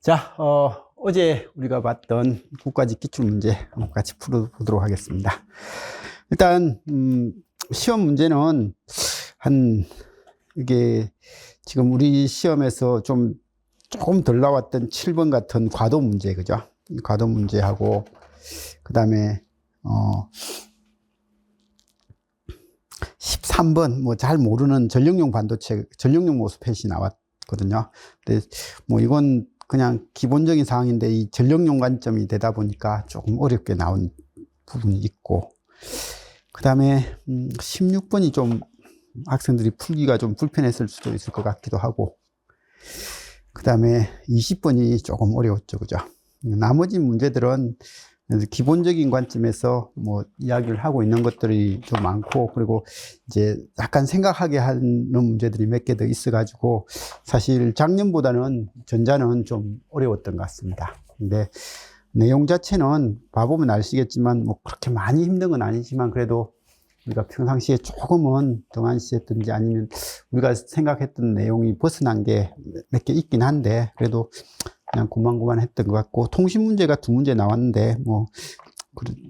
자, 어제 우리가 봤던 국가직 기출문제 한번 같이 풀어보도록 하겠습니다. 일단, 시험 문제는 이게 지금 우리 시험에서 조금 덜 나왔던 7번 같은 과도 문제, 그죠? 과도 문제하고, 그 다음에, 13번, 뭐 잘 모르는 전력용 반도체, 전력용 모스펫이 나왔거든요. 근데 뭐 이건 그냥 기본적인 사항인데 이 전력용 관점이 되다 보니까 조금 어렵게 나온 부분이 있고, 그 다음에 16번이 좀 학생들이 풀기가 좀 불편했을 수도 있을 것 같기도 하고, 그 다음에 20번이 조금 어려웠죠, 그죠? 나머지 문제들은 기본적인 관점에서 뭐 이야기를 하고 있는 것들이 좀 많고, 그리고 이제 약간 생각하게 하는 문제들이 몇 개 더 있어가지고, 사실 작년보다는 전자는 좀 어려웠던 것 같습니다. 근데 내용 자체는 봐보면 아시겠지만, 뭐 그렇게 많이 힘든 건 아니지만, 그래도 우리가 평상시에 조금은 등한시했든지 아니면 우리가 생각했던 내용이 벗어난 게 몇 개 있긴 한데, 그래도 그냥 고만고만 했던 것 같고, 통신 문제가 2문제 나왔는데, 뭐,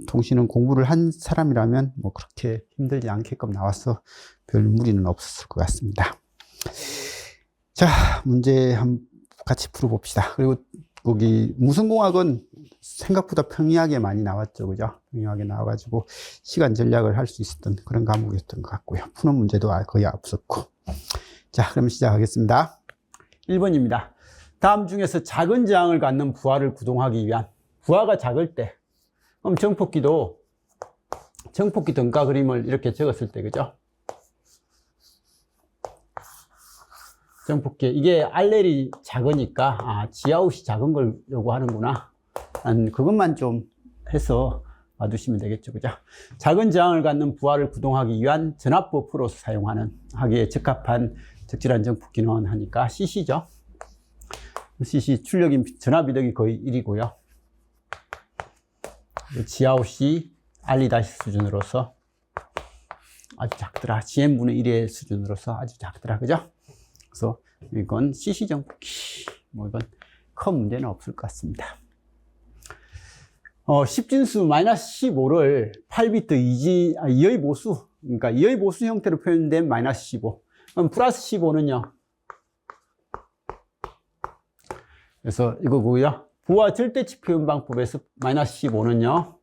통신은 공부를 한 사람이라면 뭐 그렇게 힘들지 않게끔 나와서 별 무리는 없었을 것 같습니다. 자, 문제 한번 같이 풀어봅시다. 그리고 거기 무선공학은 생각보다 평이하게 많이 나왔죠, 그죠? 평이하게 나와가지고 시간 전략을 할 수 있었던 그런 과목이었던 것 같고요. 푸는 문제도 거의 없었고. 자, 그럼 시작하겠습니다. 1번입니다. 다음 중에서 작은 저항을 갖는 부하를 구동하기 위한, 부하가 작을 때, 그럼 정폭기 등가 그림을 이렇게 적었을 때, 그죠? 정폭기, 이게 알렐이 작으니까, 지아웃이 작은 걸 요구하는구나. 그것만 좀 해서 봐두시면 되겠죠, 그죠? 작은 저항을 갖는 부하를 구동하기 위한 전압 버프로서 사용하는, 하기에 적합한 적절한 정폭기는 하니까 CC죠. CC 출력인 전압이득이 거의 1이고요. 지아웃이 알리 다시 수준으로서 아주 작더라. GM분의 1의 수준으로서 아주 작더라. 그죠? 그래서 이건 CC 정폭기. 뭐 이건 큰 문제는 없을 것 같습니다. 10진수 마이너스 15를 8비트 2의 모수, 그러니까 2의 모수 형태로 표현된 마이너스 15. 그럼 플러스 15는요? 그래서 이거고요. 부하 절대치 표현 방법에서 마이너스 15는요.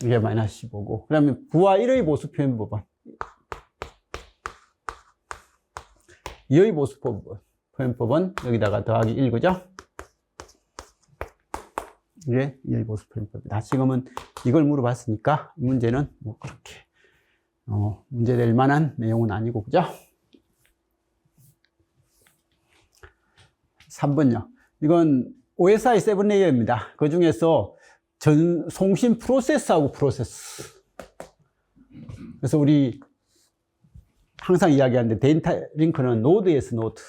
이게 마이너스 15고. 그러면 부하 1의 모수 표현법은 2의 모수 표현법은 여기다가 더하기 1, 그죠? 이게 2의 모수 표현법이다. 지금은 이걸 물어봤으니까 이 문제는 뭐 그렇게 문제될 만한 내용은 아니고, 그죠? 3번요. 이건 OSI 7레이어입니다. 그 중에서 송신 프로세스하고 프로세스. 그래서 우리 항상 이야기하는데 데이터 링크는 노드에서 노드.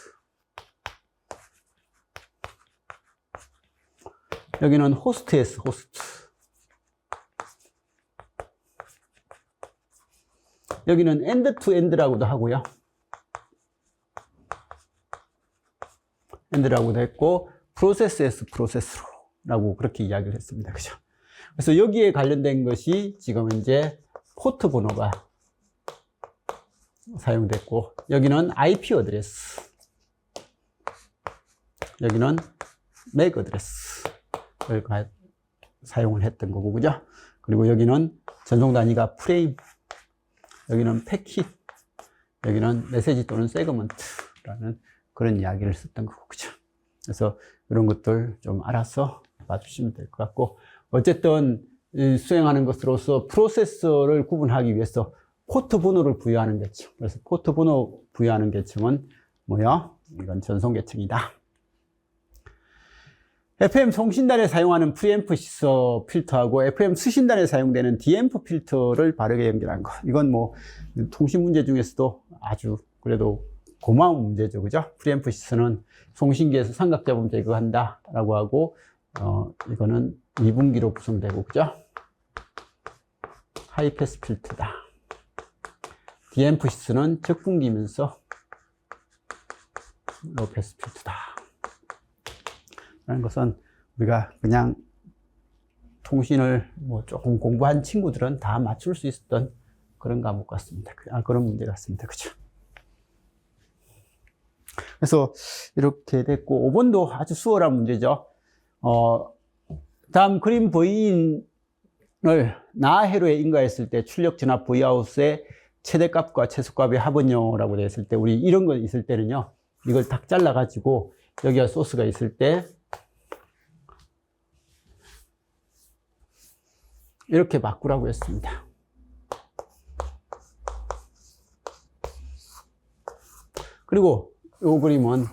여기는 호스트에서 호스트. 여기는 엔드 투 엔드라고도 하고요. 엔드라고도 했고, 프로세스에서 프로세스로라고 그렇게 이야기를 했습니다. 그죠? 그래서 여기에 관련된 것이 지금 이제 포트 번호가 사용됐고, 여기는 IP 어드레스, 여기는 맥 어드레스를 사용을 했던 거고, 그죠? 그리고 여기는 전송 단위가 프레임, 여기는 패킷, 여기는 메시지 또는 세그먼트라는 그런 이야기를 썼던 거고, 그죠? 그래서 이런 것들 좀 알아서 봐주시면 될 것 같고, 어쨌든 수행하는 것으로서 프로세서를 구분하기 위해서 포트 번호를 부여하는 계층. 그래서 포트 번호 부여하는 계층은 뭐야? 이건 전송 계층이다. FM 송신단에 사용하는 프리앰프 시서 필터하고 FM 수신단에 사용되는 디앰프 필터를 바르게 연결한 거. 이건 뭐 통신 문제 중에서도 아주 그래도 고마운 문제죠, 그죠? 프리앰프 시서는 송신기에서 삼각잡음 제거한다 라고 하고, 이거는 2분기로 구성되고, 그죠? 하이패스 필터다. 디앰프 시서는 적분기면서 로패스 필터다. 라는 것은 우리가 그냥 통신을 뭐 조금 공부한 친구들은 다 맞출 수 있었던 그런 과목 같습니다. 그런 문제 같습니다. 그죠? 그래서 이렇게 됐고, 5번도 아주 수월한 문제죠. 다음 그림 V인을 나회로에 인가했을 때 출력 전압 Vout의 최대값과 최소값의 합은요라고 되었을 때, 우리 이런 거 있을 때는요, 이걸 딱 잘라가지고 여기가 소스가 있을 때 이렇게 바꾸라고 했습니다. 그리고 이 그림은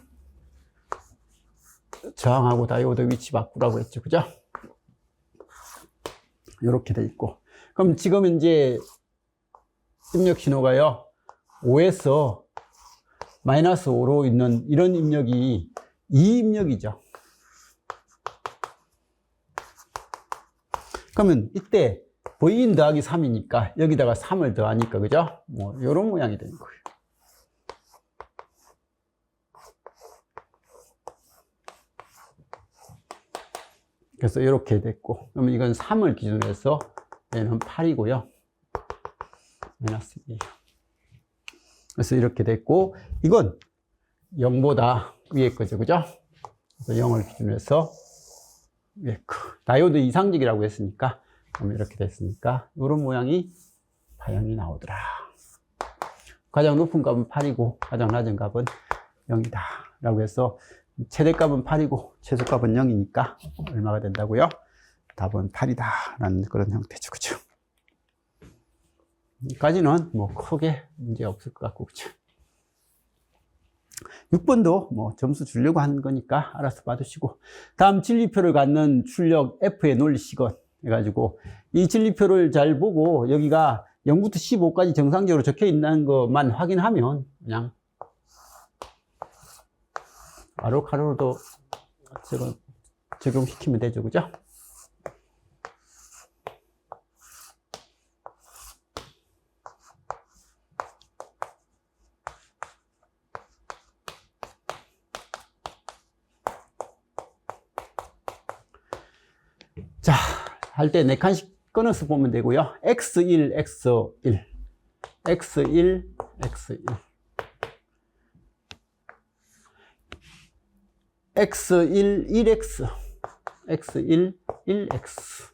저항하고 다이오드 위치 바꾸라고 했죠. 그죠? 이렇게 돼 있고. 그럼 지금 이제 입력 신호가요, 5에서 마이너스 5로 있는 이런 입력이 이 입력이죠. 그러면 이때 V인 더하기 3이니까 여기다가 3을 더하니까, 그죠? 뭐 이런 모양이 되는 거예요. 그래서 이렇게 됐고, 그러면 이건 3을 기준으로 해서 얘는 8이고요. 마이너스 2. 그래서 이렇게 됐고, 이건 0보다 위에 거죠. 그죠? 그래서 0을 기준으로 해서 위에 거. 다이오드 이상적이라고 했으니까, 그럼 이렇게 됐으니까, 이런 모양이 파형이 나오더라. 가장 높은 값은 8이고, 가장 낮은 값은 0이다. 라고 해서, 최대값은 8이고, 최소값은 0이니까, 얼마가 된다고요? 답은 8이다. 라는 그런 형태죠. 그죠? 여기까지는 뭐 크게 문제 없을 것 같고, 그죠? 6번도 뭐 점수 주려고 한 거니까 알아서 받으시고, 다음 진리표를 갖는 출력 F의 논리 시건 해가지고, 이 진리표를 잘 보고 여기가 0부터 15까지 정상적으로 적혀 있는 것만 확인하면 그냥 바로 가로로도 적용시키면 되죠. 그죠? 자, 할 때 4칸씩 끊어서 보면 되고요. X1, X1, X1, X1, X1, 1X, X1, 1X,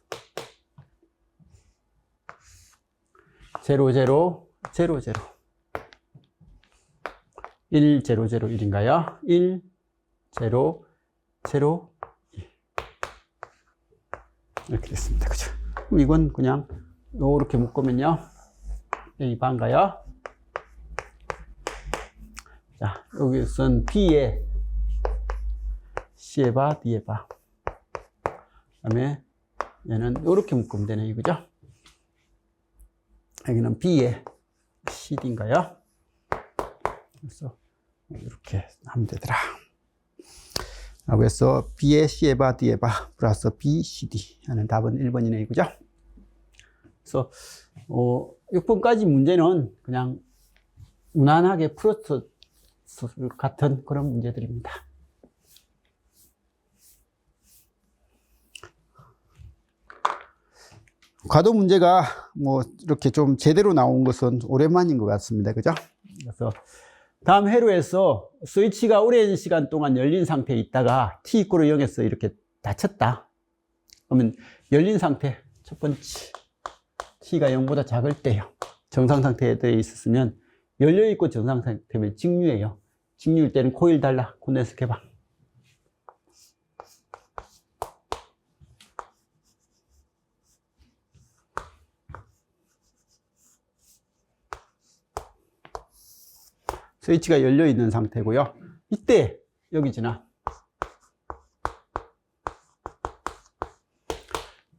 0, 0, 0, 0, 1, 0, 0, 1인가요? 1, 0, 0, 이렇게 됐습니다. 그죠? 그럼 이건 그냥 이렇게 묶으면요, A 반가요? 자, 여기선 B에 C에 바, D에 바. 그 다음에 얘는 이렇게 묶으면 되네요. 그죠? 여기는 B에 CD인가요? 그래서 이렇게 하면 되더라. 라고 해서 B에 C에 바, D에 바 플러스 B, CD 하는 답은 1번이네. 그죠? 그래서 6번까지 문제는 그냥 무난하게 풀었을 같은 그런 문제들입니다. 과도 문제가 뭐 이렇게 좀 제대로 나온 것은 오랜만인 것 같습니다. 그죠? 그래서 다음 회로에서 스위치가 오랜 시간 동안 열린 상태에 있다가 T = 0에서 이렇게 닫혔다. 그러면 열린 상태, 첫 번째, T가 0보다 작을 때요. 정상 상태에 있었으면 열려있고 정상 상태면 직류예요. 직류일 때는 코일 달라, 콘덴서 개방. 스위치가 열려있는 상태고요. 이때 여기 지나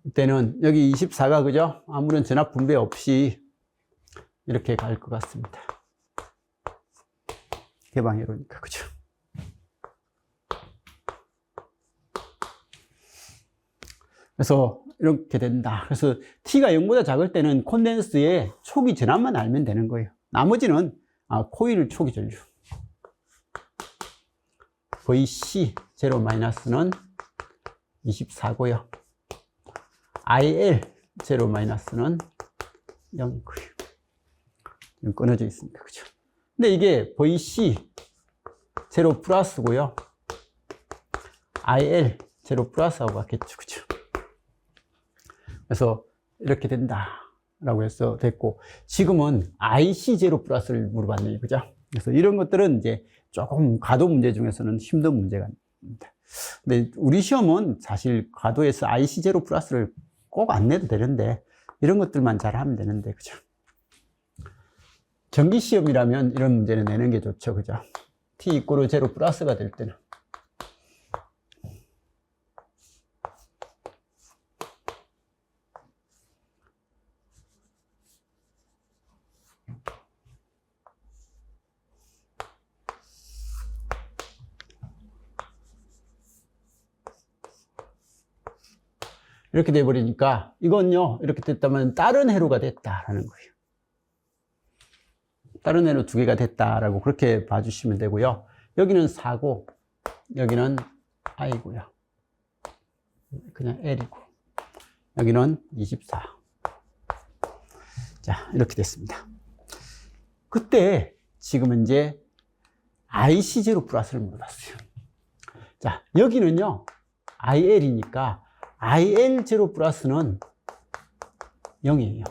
이때는 여기 24가 그죠? 아무런 전압 분배 없이 이렇게 갈 것 같습니다. 개방회로니까 그죠? 그래서 이렇게 된다. 그래서 T가 0보다 작을 때는 콘덴서의 초기 전압만 알면 되는 거예요. 나머지는 코일 초기 전류 VC 0 마이너스는 24고요. IL 제로 마이너스는 0이고요. 지금 끊어져 있습니다. 그죠? 근데 이게 VC 제로 플러스고요. IL 제로 플러스하고 같겠죠. 그죠? 그래서 이렇게 된다라고 해서 됐고, 지금은 IC 제로 플러스를 물어봤네요. 그죠? 그래서 이런 것들은 이제 조금 과도 문제 중에서는 힘든 문제가 있습니다. 근데 우리 시험은 사실 과도에서 IC 제로 플러스를 꼭 안 내도 되는데, 이런 것들만 잘 하면 되는데, 그죠? 정기 시험이라면 이런 문제는 내는 게 좋죠. 그죠? t 이꼬르 제로 플러스가 될 때는. 이렇게 돼버리니까 이건요, 이렇게 됐다면 다른 회로가 됐다라는 거예요. 다른 회로 두 개가 됐다라고 그렇게 봐주시면 되고요. 여기는 4고 여기는 I고요. 그냥 L이고 여기는 24. 자, 이렇게 됐습니다. 그때 지금 이제 IC 제로 플러스를 물어봤어요. 자, 여기는요 IL이니까 IL 제로 플러스는 0이에요.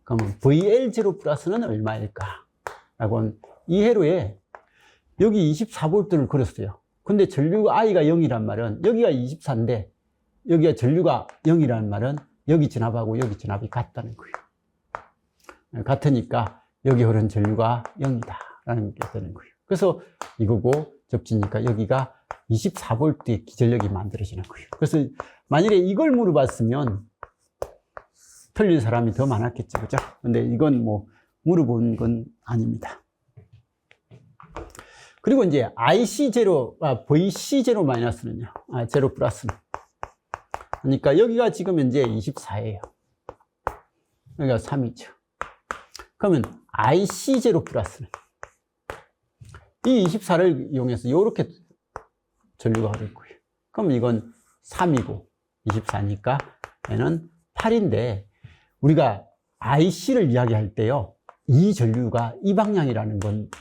그러면 VL 제로 플러스는 얼마일까? 라고 하면 이 회로에 여기 24V를 그렸어요. 근데 전류가 I가 0이란 말은 여기가 24인데 여기가 전류가 0이라는 말은 여기 진압하고 여기 진압이 같다는 거예요. 같으니까 여기 흐른 전류가 0이다 라는 게 되는 거예요. 그래서 이거고 접지니까 여기가 24V의 기전력이 만들어지는 거예요. 그래서 만일에 이걸 물어봤으면 틀릴 사람이 더 많았겠죠. 그죠? 근데 이건 뭐 물어본 건 아닙니다. 그리고 이제 VC 제로 마이너스는요. 제로 플러스는. 그러니까 여기가 지금 현재 24예요. 여기가 3이죠. 그러면 IC 제로 플러스는 이 24를 이용해서 이렇게 전류가 흐를 거예요. 그럼 이건 3이고 24니까 얘는 8인데 우리가 IC를 이야기할 때요. 이 전류가 이 방향이라는 건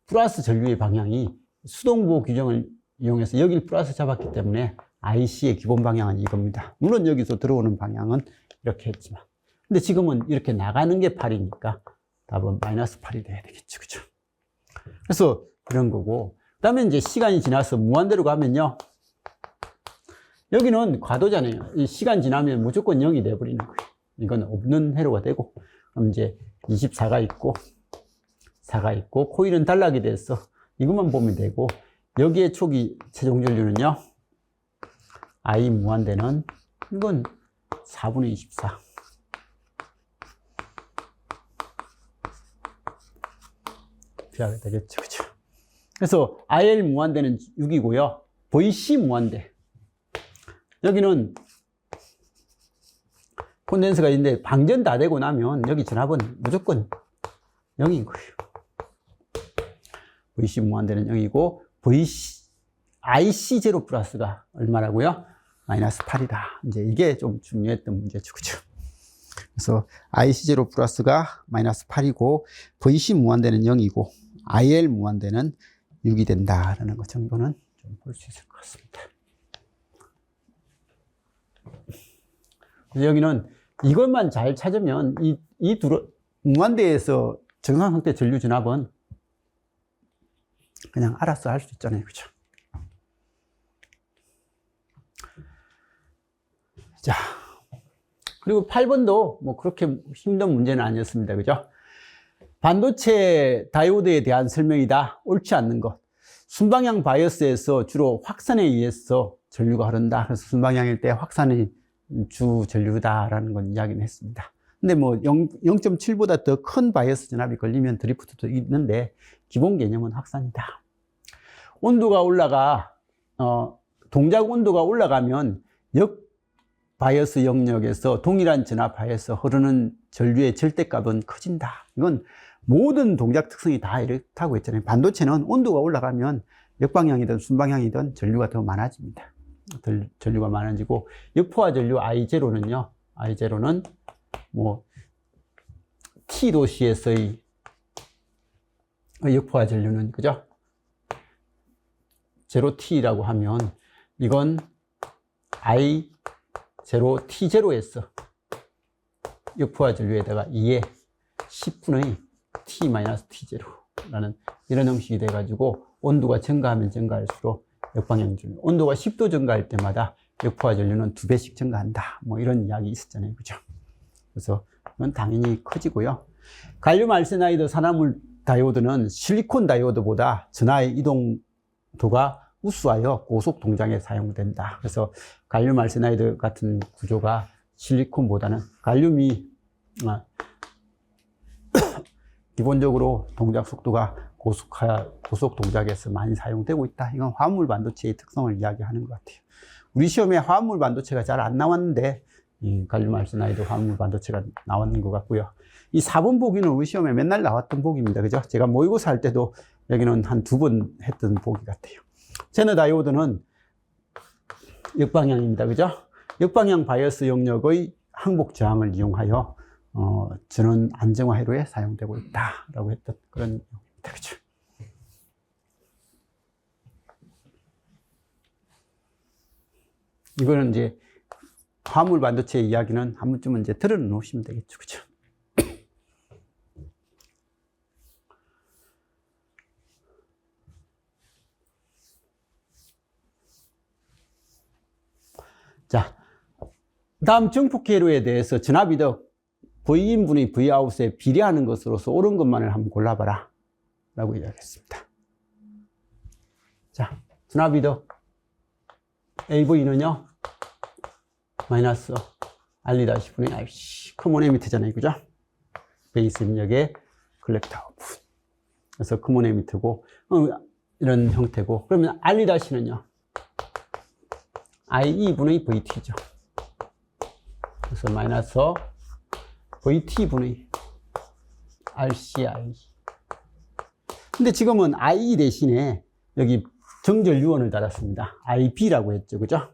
플러스 전류의 방향이 수동부호 규정을 이용해서 여기를 플러스 잡았기 때문에 IC의 기본 방향은 이겁니다. 물론 여기서 들어오는 방향은 이렇게 했지만 근데 지금은 이렇게 나가는 게 8이니까 답은 마이너스 8이 돼야 되겠죠. 그죠? 그래서 이런 거고 그 다음에 이제 시간이 지나서 무한대로 가면요. 여기는 과도잖아요. 이 시간 지나면 무조건 0이 돼버리는 거예요. 이건 없는 회로가 되고 그럼 이제 24가 있고 4가 있고 코일은 단락이 돼서 이것만 보면 되고 여기에 초기 최종 전류는요 I 무한대는 이건 4분의 24 비하게 되겠죠. 그죠? 그래서 IL 무한대는 6이고요 VC 무한대 여기는 콘덴서가 있는데 방전 다 되고 나면 여기 진압은 무조건 0인 거예요. VC 무한대는 0이고 IC 제로 플러스가 얼마라고요? 마이너스 8이다. 이제 이게 좀 중요했던 문제죠. 그죠? 그래서 IC 제로 플러스가 마이너스 8이고 VC 무한대는 0이고 IL 무한대는 6이 된다라는 것 정도는 좀 볼 수 있을 것 같습니다. 그래서 여기는 이것만 잘 찾으면 이 무한대에서 정상 상태 전류 진압은 그냥 알아서 할 수 있잖아요. 그죠? 자, 그리고 8번도 뭐 그렇게 힘든 문제는 아니었습니다. 그죠? 반도체 다이오드에 대한 설명이다. 옳지 않는 것. 순방향 바이어스에서 주로 확산에 의해서 전류가 흐른다. 그래서 순방향일 때 확산이 주 전류다라는 건 이야기는 했습니다. 근데 뭐 0.7보다 더 큰 바이어스 전압이 걸리면 드리프트도 있는데 기본 개념은 확산이다. 온도가 올라가 동작 온도가 올라가면 역 바이어스 영역에서 동일한 전압 하에서 흐르는 전류의 절대값은 커진다. 이건 모든 동작 특성이 다 이렇다고 했잖아요. 반도체는 온도가 올라가면 역방향이든 순방향이든 전류가 더 많아집니다. 전류가 많아지고, 역포화 전류 I0는요, I0는 뭐, T 도시에서의 역포화 전류는, 그죠? 0T라고 하면, 이건 I0T0에서 역포화 전류에다가 2에 10분의 T-T0라는 이런 형식이 돼가지고, 온도가 증가하면 증가할수록 역방향 전류, 온도가 10도 증가할 때마다 역포화 전류는 2배씩 증가한다. 뭐 이런 이야기 있었잖아요. 그죠? 그래서 이건 당연히 커지고요. 갈륨 알세나이드 산화물 다이오드는 실리콘 다이오드보다 전하의 이동도가 우수하여 고속 동작에 사용된다. 그래서 갈륨 알세나이드 같은 구조가 실리콘보다는, 갈륨이 기본적으로 동작 속도가 고속 동작에서 많이 사용되고 있다. 이건 화합물 반도체의 특성을 이야기하는 것 같아요. 우리 시험에 화합물 반도체가 잘 안 나왔는데, 이 갈륨 알세나이드 화합물 반도체가 나왔는 것 같고요. 이 4번 보기는 우리 시험에 맨날 나왔던 보기입니다. 그죠? 제가 모의고사 할 때도 여기는 한 2번 했던 보기 같아요. 제너 다이오드는 역방향입니다. 그죠? 역방향 바이어스 영역의 항복 저항을 이용하여 전원 안정화 회로에 사용되고 있다라고 했던 그런 내용입니다. 그죠? 이거는 이제 화물 반도체 이야기는 한 번쯤은 이제 들어 놓으시면 되겠죠. 그죠? 자, 다음 정폭회로에 대해서 전압이득 V인분의 Vout에 비례하는 것으로서 옳은 것만을 한번 골라봐라 라고 이야기했습니다. 자, 전압이득 AV는요 마이너스 R-분의 IC 커먼 에미터잖아요. 그죠? 베이스 입력의 컬렉터 아웃풋. 그래서 커먼 에미터고 이런 형태고, 그러면 R-는요 IE분의 VT죠. 그래서 마이너스 VT분의 RCI. 근데 지금은 IE 대신에 여기 정절 유언을 달았습니다. IB라고 했죠. 그죠?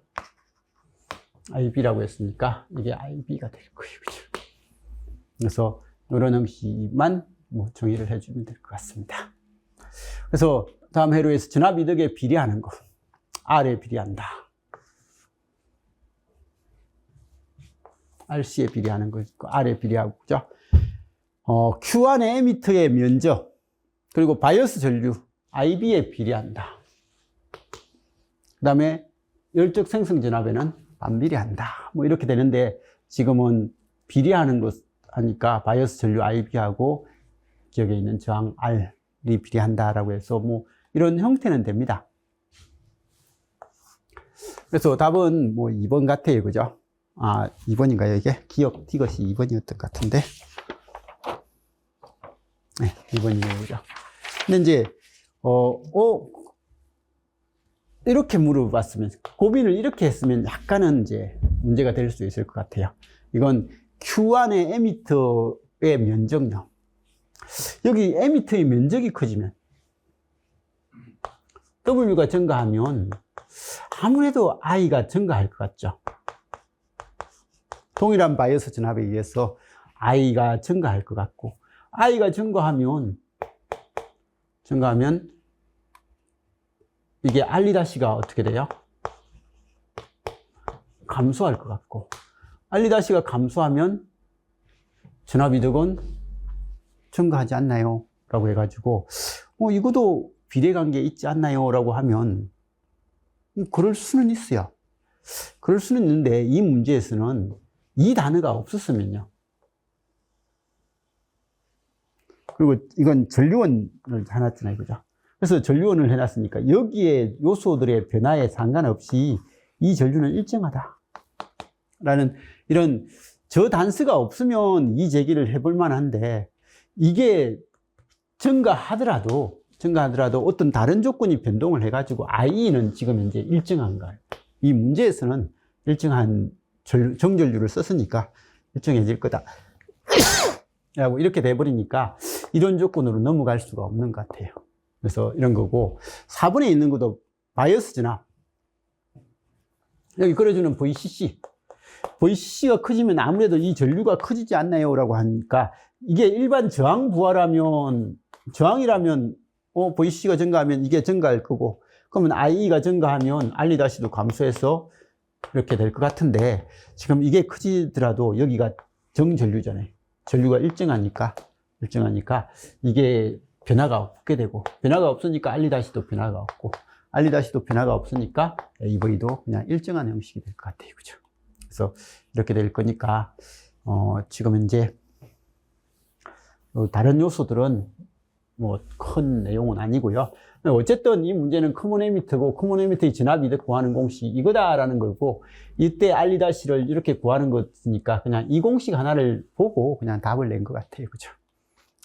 IB라고 했으니까 이게 IB가 될 거예요. 그죠? 그래서 이런 형식만 뭐 정의를 해주면 될 것 같습니다. 그래서 다음 회로에서 전압 이득에 비례하는 거. R에 비례한다. RC에 비례하는 거 있고, R에 비례하고, 그죠? Q 안의 에미터의 면적, 그리고 바이어스 전류, IB에 비례한다. 그 다음에 열적 생성 전압에는 반비례한다. 뭐 이렇게 되는데, 지금은 비례하는 것 하니까 바이어스 전류 IB하고 기억에 있는 저항 R이 비례한다라고 해서 뭐 이런 형태는 됩니다. 그래서 답은 뭐 2번 같아요. 그죠? 2번인가요, 이게? 기억, 이것이 2번이었던 것 같은데. 네, 2번이네요, 그죠? 근데 이제, 이렇게 물어봤으면, 고민을 이렇게 했으면 약간은 이제 문제가 될 수 있을 것 같아요. 이건 Q 안의 에미터의 면적요. 여기 에미터의 면적이 커지면, W가 증가하면, 아무래도 I가 증가할 것 같죠? 동일한 바이어스 전압에 의해서 I가 증가할 것 같고, I가 증가하면 이게 R'-가 어떻게 돼요? 감소할 것 같고, R'-가 감소하면 전압이득은 증가하지 않나요? 라고 해가지고, 이것도 비례관계 있지 않나요? 라고 하면, 그럴 수는 있어요. 그럴 수는 있는데, 이 문제에서는 이 단어가 없었으면요. 그리고 이건 전류원을 해놨잖아요. 그죠? 그래서 전류원을 해놨으니까 여기에 요소들의 변화에 상관없이 이 전류는 일정하다. 라는 이런 저단수가 없으면 이 제기를 해볼 만한데, 이게 증가하더라도 어떤 다른 조건이 변동을 해가지고 I는 지금 현재 일정한가요? 이 문제에서는 일정한 정전류를 썼으니까 일정해질 거다. 라고 이렇게 돼버리니까 이런 조건으로 넘어갈 수가 없는 것 같아요. 그래서 이런 거고, 4번에 있는 것도 바이어스 전압. 여기 그려주는 VCC. VCC가 커지면 아무래도 이 전류가 커지지 않나요? 라고 하니까 이게 일반 저항이라면 VCC가 증가하면 이게 증가할 거고, 그러면 IE가 증가하면 R'-도 감소해서 이렇게 될 것 같은데, 지금 이게 커지더라도 여기가 정전류잖아요. 전류가 일정하니까 이게 변화가 없게 되고, 변화가 없으니까 R'-도 변화가 없고, R'-도 변화가 없으니까 AV도 그냥 일정한 형식이 될 것 같아요. 그죠? 그래서 이렇게 될 거니까, 지금 이제 다른 요소들은 뭐 큰 내용은 아니고요. 어쨌든 이 문제는 커먼 에미터고, 커먼 에미터의 진압 이득 구하는 공식이 이거다라는 거고, 이때 R'-를 이렇게 구하는 거니까 그냥 이 공식 하나를 보고 그냥 답을 낸 것 같아요. 그죠?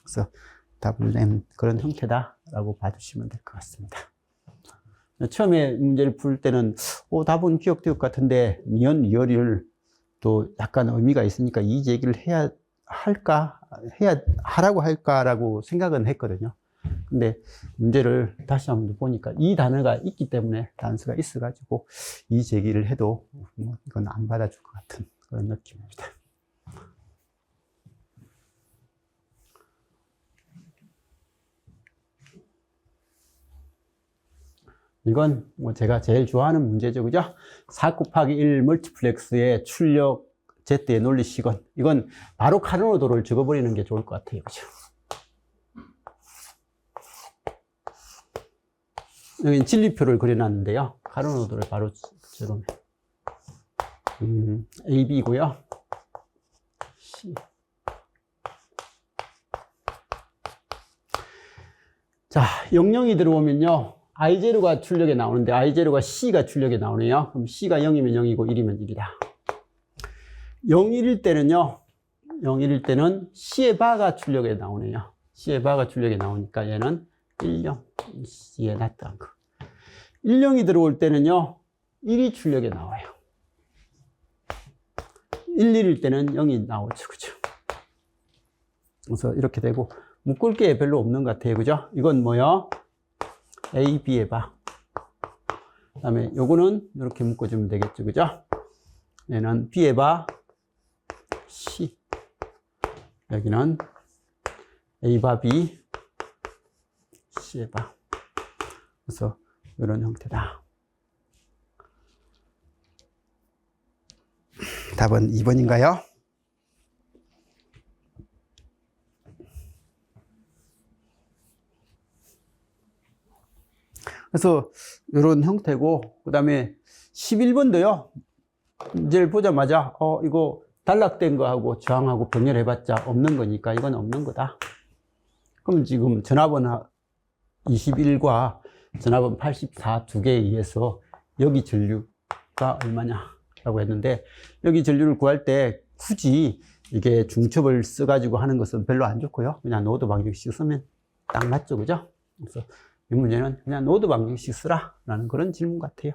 그래서 답을 낸 그런 형태다라고 봐주시면 될 것 같습니다. 처음에 문제를 풀 때는 답은 기억될 것 같은데 니은 리얼을 또 약간 의미가 있으니까 이 얘기를 하라고 할까라고 생각은 했거든요. 근데 문제를 다시 한번 보니까 이 단어가 있기 때문에, 단수가 있어가지고 이 제기를 해도 뭐 이건 안 받아줄 것 같은 그런 느낌입니다. 이건 뭐 제가 제일 좋아하는 문제죠. 그죠? 4 곱하기 1 멀티플렉스의 출력 Z의 논리 시건. 이건 바로 카르노도를 적어버리는 게 좋을 것 같아요. 그죠? 여기 진리표를 그려놨는데요. 카르노도를 바로 적으면 AB고요. C. 자, 00이 들어오면요. I0가 출력에 나오는데 I0가 C가 출력에 나오네요. 그럼 C가 0이면 0이고 1이면 1이다. 0일일 때는 C의 바가 출력에 나오네요. C의 바가 출력에 나오니까 얘는 10, C에 놨던 거. 10이 들어올 때는요, 1이 출력에 나와요. 11일 때는 0이 나오죠. 그죠? 그래서 이렇게 되고, 묶을 게 별로 없는 것 같아요. 그죠? 이건 뭐요? A, B의 바. 그 다음에 요거는 이렇게 묶어주면 되겠죠. 그죠? 얘는 B의 바, C. 여기는 A 바 B, C의 바. 그래서 이런 형태다. 답은 2번인가요? 그래서 이런 형태고, 그 다음에 11번도요. 문제를 보자마자 이거 단락된 거하고 저항하고 병렬해봤자 없는 거니까 이건 없는 거다. 그럼 지금 전압은 21과 전압은 84 두 개에 의해서 여기 전류가 얼마냐라고 했는데, 여기 전류를 구할 때 굳이 이게 중첩을 써가지고 하는 것은 별로 안 좋고요. 그냥 노드 방정식 쓰면 딱 맞죠. 그죠? 그래서 이 문제는 그냥 노드 방정식 쓰라 라는 그런 질문 같아요.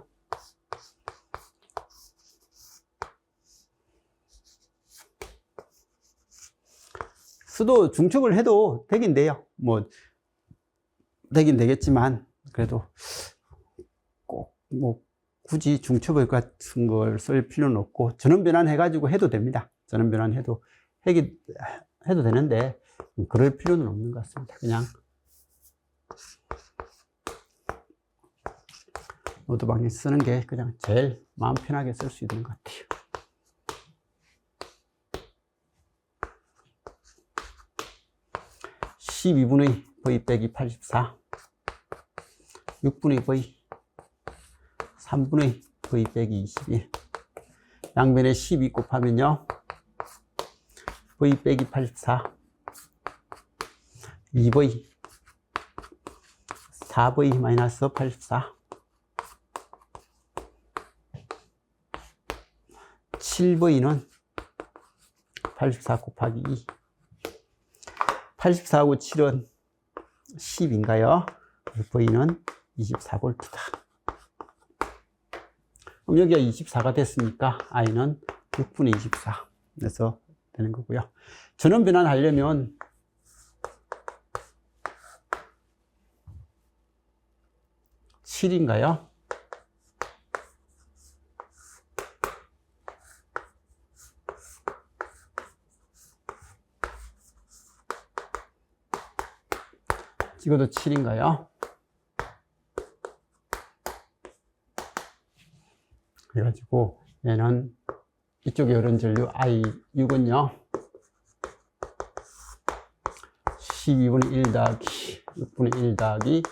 수도 중첩을 해도 되긴 돼요. 뭐 되긴 되겠지만 그래도 꼭 뭐 굳이 중첩을 같은 걸 쓸 필요는 없고, 전원 변환 해가지고 해도 됩니다. 전원 변환 해도 되는데 그럴 필요는 없는 것 같습니다. 그냥 노드 방정식 쓰는 게 그냥 제일 마음 편하게 쓸 수 있는 것 같아요. 12분의 V 빼기 84, 6분의 V, 3분의 V 빼기 21. 양변에 12 곱하면요, V 빼기 84, 2V, 4V 마이너스 84, 7V는 84 곱하기 2. 84하고 7은 10인가요? V는 24V다. 그럼 여기가 24가 됐으니까 I는 6분의 24. 그래서 되는 거고요. 전원 변환하려면 (7) 인가요? 이것도 7인가요? 그래가지고 얘는 이쪽에 이런 전류 I6은요 12분의 1 더하기 6분의 1 더하기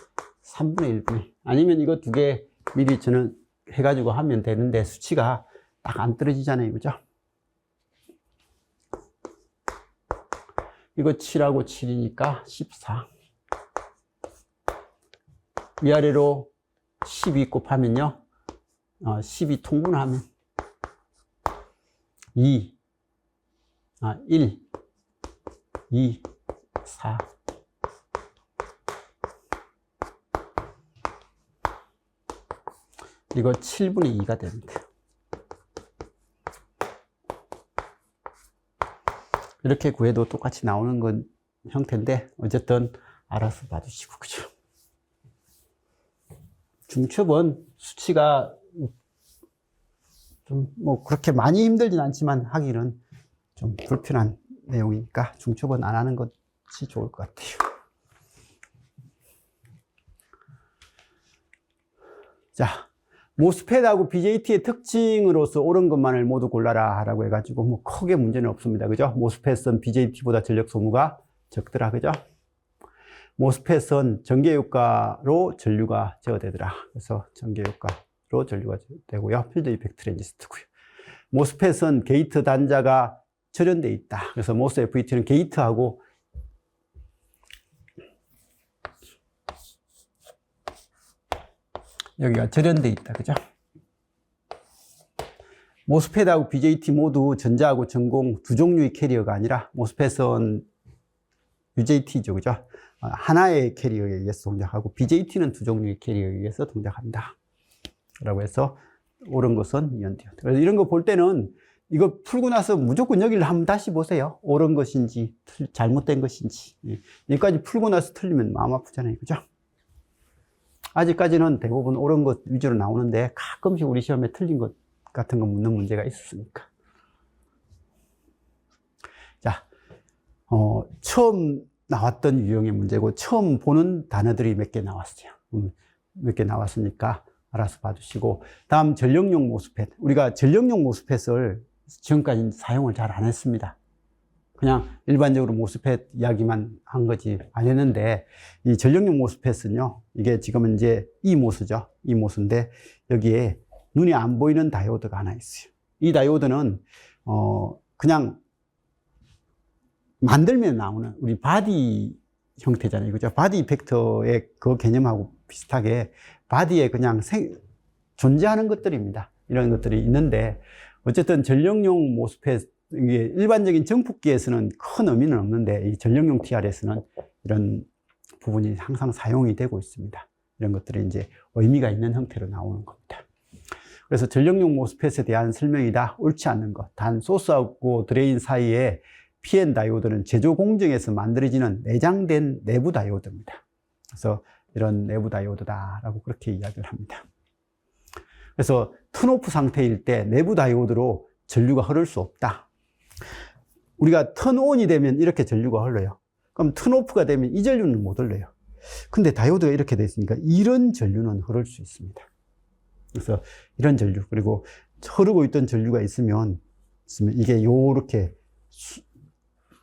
3분의 1분의 아니면 이거 두 개 미리 저는 해가지고 하면 되는데 수치가 딱 안 떨어지잖아요, 그죠? 이거 7하고 7이니까 14. 위아래로 12 곱하면요 12 통분하면 2 1 2 4 이거 7분의 2가 됩니다. 이렇게 구해도 똑같이 나오는 건 형태인데 어쨌든 알아서 봐주시고, 그죠? 중첩은 수치가 좀 뭐 그렇게 많이 힘들진 않지만 하기는 좀 불편한 내용이니까 중첩은 안 하는 것이 좋을 것 같아요. 자, 모스펫하고 BJT의 특징으로서 옳은 것만을 모두 골라라 라고 해가지고 뭐 크게 문제는 없습니다. 그죠? 모스펫은 BJT보다 전력 소모가 적더라. 그죠? 모스펫은 전개효과로 전류가 제어되더라. 그래서 전개효과로 전류가 되고요. 필드 이펙트 트랜지스터고요. 모스펫은 게이트 단자가 절연되어 있다. 그래서 모스 FET는 게이트하고 여기가 절연되어 있다. 그죠? 모스펫하고 BJT 모두 전자하고 전공 두 종류의 캐리어가 아니라 모스펫은 UJT죠. 그죠? 하나의 캐리어에 의해서 동작하고 BJT는 두 종류의 캐리어에 의해서 동작한다. 라고 해서 옳은 것은 이온 디오드. 그래서 이런 거 볼 때는 이거 풀고 나서 무조건 여기를 한번 다시 보세요. 옳은 것인지 잘못된 것인지. 여기까지 풀고 나서 틀리면 마음 아프잖아요. 그죠? 아직까지는 대부분 옳은 것 위주로 나오는데 가끔씩 우리 시험에 틀린 것 같은 거 묻는 문제가 있었으니까. 자, 처음 나왔던 유형의 문제고 처음 보는 단어들이 몇 개 나왔어요. 몇 개 나왔으니까 알아서 봐주시고, 다음 전력용 모스펫. 우리가 전력용 모스펫을 지금까지 사용을 잘 안 했습니다. 그냥 일반적으로 모스펫 이야기만 한 거지 안 했는데, 이 전력용 모스펫은요, 이게 지금은 이제 이 모스죠. 이 모스인데 여기에 눈이 안 보이는 다이오드가 하나 있어요. 이 다이오드는 그냥 만들면 나오는 우리 바디 형태잖아요. 그죠? 바디 이펙터의 그 개념하고 비슷하게 바디에 그냥 존재하는 것들입니다. 이런 것들이 있는데, 어쨌든 전력용 모스펫, 이게 일반적인 정폭기에서는 큰 의미는 없는데 이 전력용 TR에서는 이런 부분이 항상 사용이 되고 있습니다. 이런 것들이 이제 의미가 있는 형태로 나오는 겁니다. 그래서 전력용 모스펫에 대한 설명이다. 옳지 않는 것. 단 소스하고 드레인 사이에 PN 다이오드는 제조 공정에서 만들어지는 내장된 내부 다이오드입니다. 그래서 이런 내부 다이오드다라고 그렇게 이야기를 합니다. 그래서 턴오프 상태일 때 내부 다이오드로 전류가 흐를 수 없다. 우리가 턴온이 되면 이렇게 전류가 흘러요. 그럼 턴오프가 되면 이 전류는 못 흘러요. 근데 다이오드가 이렇게 되어 있으니까 이런 전류는 흐를 수 있습니다. 그래서 이런 전류, 그리고 흐르고 있던 전류가 있으면 이게 요렇게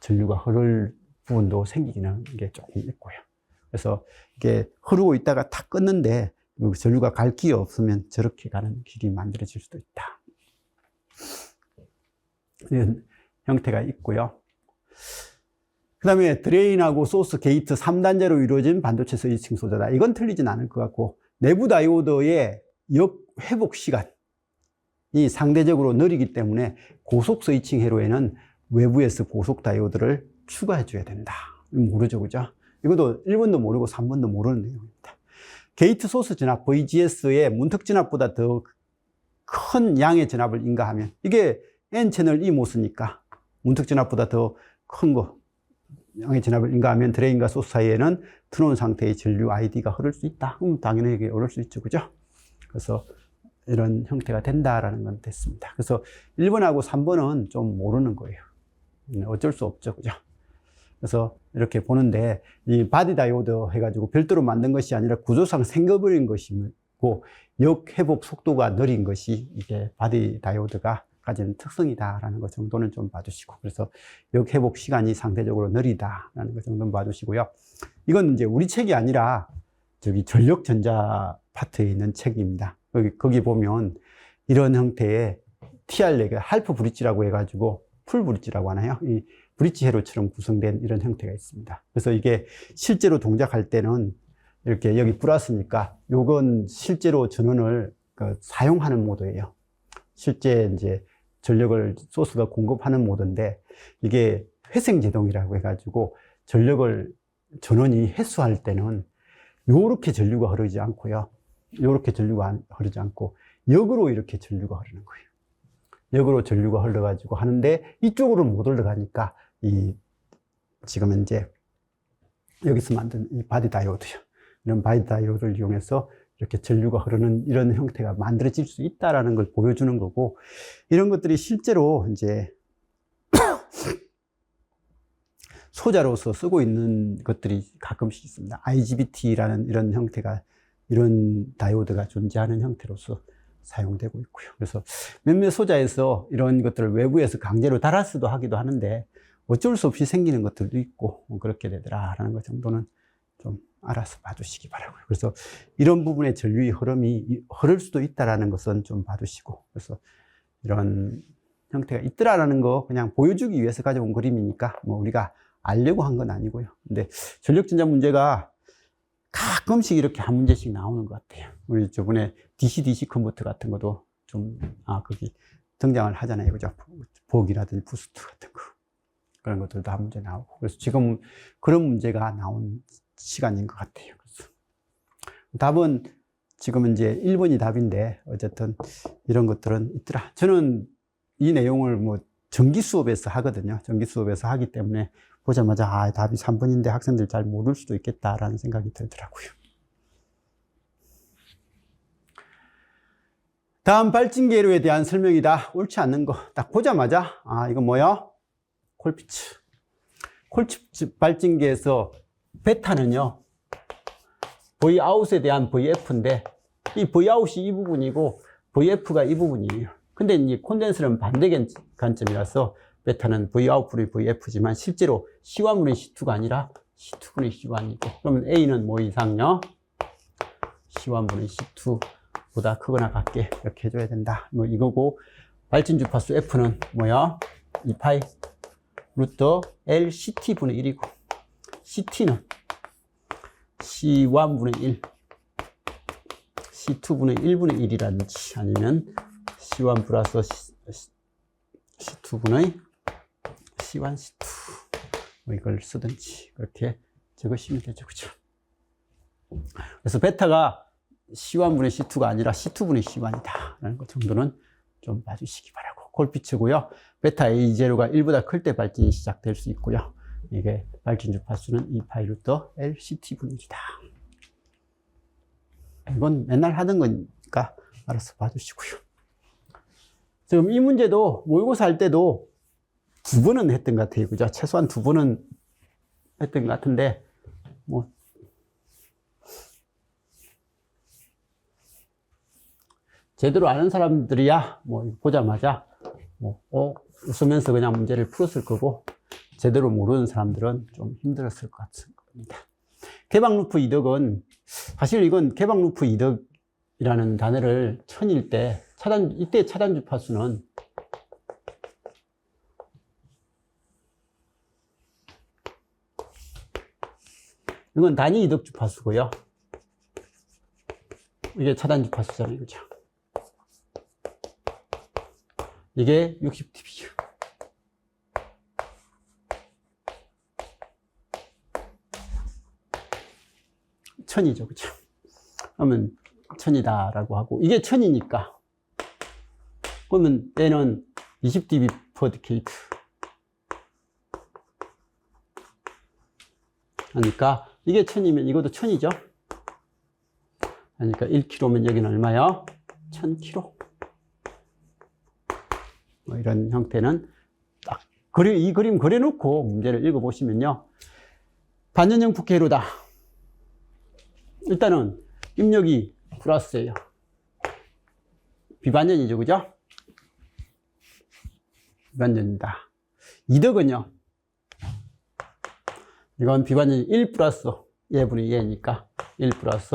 전류가 흐를 부분도 생기는 게 조금 있고요. 그래서 이게 흐르고 있다가 탁 끊는데 전류가 갈 길이 없으면 저렇게 가는 길이 만들어질 수도 있다. 이런 형태가 있고요. 그 다음에 드레인하고 소스, 게이트 3단자로 이루어진 반도체 스위칭 소자다. 이건 틀리진 않을 것 같고, 내부 다이오드의 역회복 시간이 상대적으로 느리기 때문에 고속 스위칭 회로에는 외부에서 고속 다이오드를 추가해 줘야 된다. 모르죠, 그죠? 이것도 1번도 모르고 3번도 모르는 내용입니다. 게이트 소스 전압, VGS의 문턱 전압보다 더 큰 양의 전압을 인가하면, 이게 N채널 E모스니까 문턱 전압보다 더 큰 거, 양의 전압을 인가하면 드레인과 소스 사이에는 턴온 상태의 전류 ID가 흐를 수 있다. 당연히 이게 흐를 수 있죠, 그죠? 그래서 이런 형태가 된다라는 건 됐습니다. 그래서 1번하고 3번은 좀 모르는 거예요. 어쩔 수 없죠, 그죠? 그래서 이렇게 보는데 이 바디 다이오드 해가지고 별도로 만든 것이 아니라 구조상 생겨버린 것이고 역회복 속도가 느린 것이 이게 바디 다이오드가 가지는 특성이다라는 것 정도는 좀 봐주시고, 그래서 역회복 시간이 상대적으로 느리다라는 것 정도는 봐주시고요. 이건 이제 우리 책이 아니라 저기 전력전자 파트에 있는 책입니다. 거기 보면 이런 형태의 TR4개, 할프 브릿지라고 해가지고 풀 브릿지라고 하나요? 이 브릿지 회로처럼 구성된 이런 형태가 있습니다. 그래서 이게 실제로 동작할 때는 이렇게 여기 플러스니까 요건 실제로 전원을 사용하는 모드예요. 실제 이제 전력을 소스가 공급하는 모드인데, 이게 회생제동이라고 해가지고 전원이 해수할 때는 요렇게 전류가 흐르지 않고요. 요렇게 전류가 흐르지 않고 역으로 이렇게 전류가 흐르는 거예요. 역으로 전류가 흘러가지고 하는데 이쪽으로 못 올라가니까 지금 이제 여기서 만든 이 바디 다이오드요. 이런 바디 다이오드를 이용해서 이렇게 전류가 흐르는 이런 형태가 만들어질 수 있다라는 걸 보여주는 거고, 이런 것들이 실제로 이제 소자로서 쓰고 있는 것들이 가끔씩 있습니다. IGBT라는 이런 형태가, 이런 다이오드가 존재하는 형태로서 사용되고 있고요. 그래서 몇몇 소자에서 이런 것들을 외부에서 강제로 달아서도 하기도 하는데 어쩔 수 없이 생기는 것들도 있고 그렇게 되더라라는 것 정도는 좀 알아서 봐주시기 바라고요. 그래서 이런 부분의 전류의 흐름이 흐를 수도 있다라는 것은 좀 봐주시고, 그래서 이런 형태가 있더라라는 거 그냥 보여주기 위해서 가져온 그림이니까 뭐 우리가 알려고 한 건 아니고요. 근데 전력전자 문제가 가끔씩 이렇게 한 문제씩 나오는 것 같아요. 우리 저번에 DC-DC 컨버터 같은 것도 좀, 거기 등장을 하잖아요. 그죠? 복이라든지 부스트 같은 거. 그런 것들도 한 문제 나오고. 그래서 지금 그런 문제가 나온 시간인 것 같아요. 그래서 답은 지금 이제 1번이 답인데, 어쨌든 이런 것들은 있더라. 저는 이 내용을 뭐 정기 수업에서 하거든요. 정기 수업에서 하기 때문에 보자마자 답이 3번인데 학생들 잘 모를 수도 있겠다라는 생각이 들더라고요. 다음 발진계로에 대한 설명이다. 옳지 않는 거 딱 보자마자 이거 뭐야? 콜피츠. 콜피츠 발진계에서 베타는요, Vout에 대한 VF인데 이 Vout이 이 부분이고 VF가 이 부분이에요. 근데 이 콘덴서는 반대 관점이라서 베타는 Vout분의 VF지만 실제로 C1분의 C2가 아니라 C2분의 C1이고, 그러면 A는 뭐 이상요? C1분의 C2보다 크거나 같게 이렇게 해줘야 된다. 뭐 이거고, 발진 주파수 F는 뭐야? 2파이 루트 L CT분의 1이고, CT는 C1분의 1, C2분의 1분의 1이라든지 아니면 C1 플러스 C2분의 C1, C2 뭐 이걸 쓰든지 그렇게 적으시면 되죠. 그죠? 그래서 베타가 C1분의 C2가 아니라 C2분의 C1이다 라는 것 정도는 좀 봐주시기 바라고. 콜피츠고요. 베타 A0가 1보다 클 때 발진이 시작될 수 있고요. 이게 발진 주파수는 2파이 루트 LCT분의 1이다. 이건 맨날 하던 거니까 알아서 봐주시고요. 지금 이 문제도 모의고사 할 때도 2번은 했던 것 같아요. 그죠? 최소한 2번은 했던 것 같은데, 뭐, 제대로 아는 사람들이야, 뭐, 보자마자, 웃으면서 그냥 문제를 풀었을 거고, 제대로 모르는 사람들은 좀 힘들었을 것 같습니다. 개방 루프 이덕은, 사실 이건 개방 루프 이덕이라는 단어를 천일 때, 이때 차단 주파수는 이건 단위 이덕 주파수고요. 이게 차단 주파수잖아요. 그죠? 이게 60dB예요. 천이죠. 그죠? 그러면 천이다라고 하고, 이게 천이니까 그러면 얘는 20dB per decade 하니까 이게 1000이면 이것도 1000이죠. 그러니까 1kg면 여기는 얼마요? 1000kg. 뭐 이런 형태는 딱 이 그림 그려놓고 문제를 읽어보시면요. 반전형 부캐로다. 일단은 입력이 플러스예요. 비반전이죠, 그죠? 비반전이다. 이덕은요. 이건 비반전이 1 플러스 예분의 예니까 1 플러스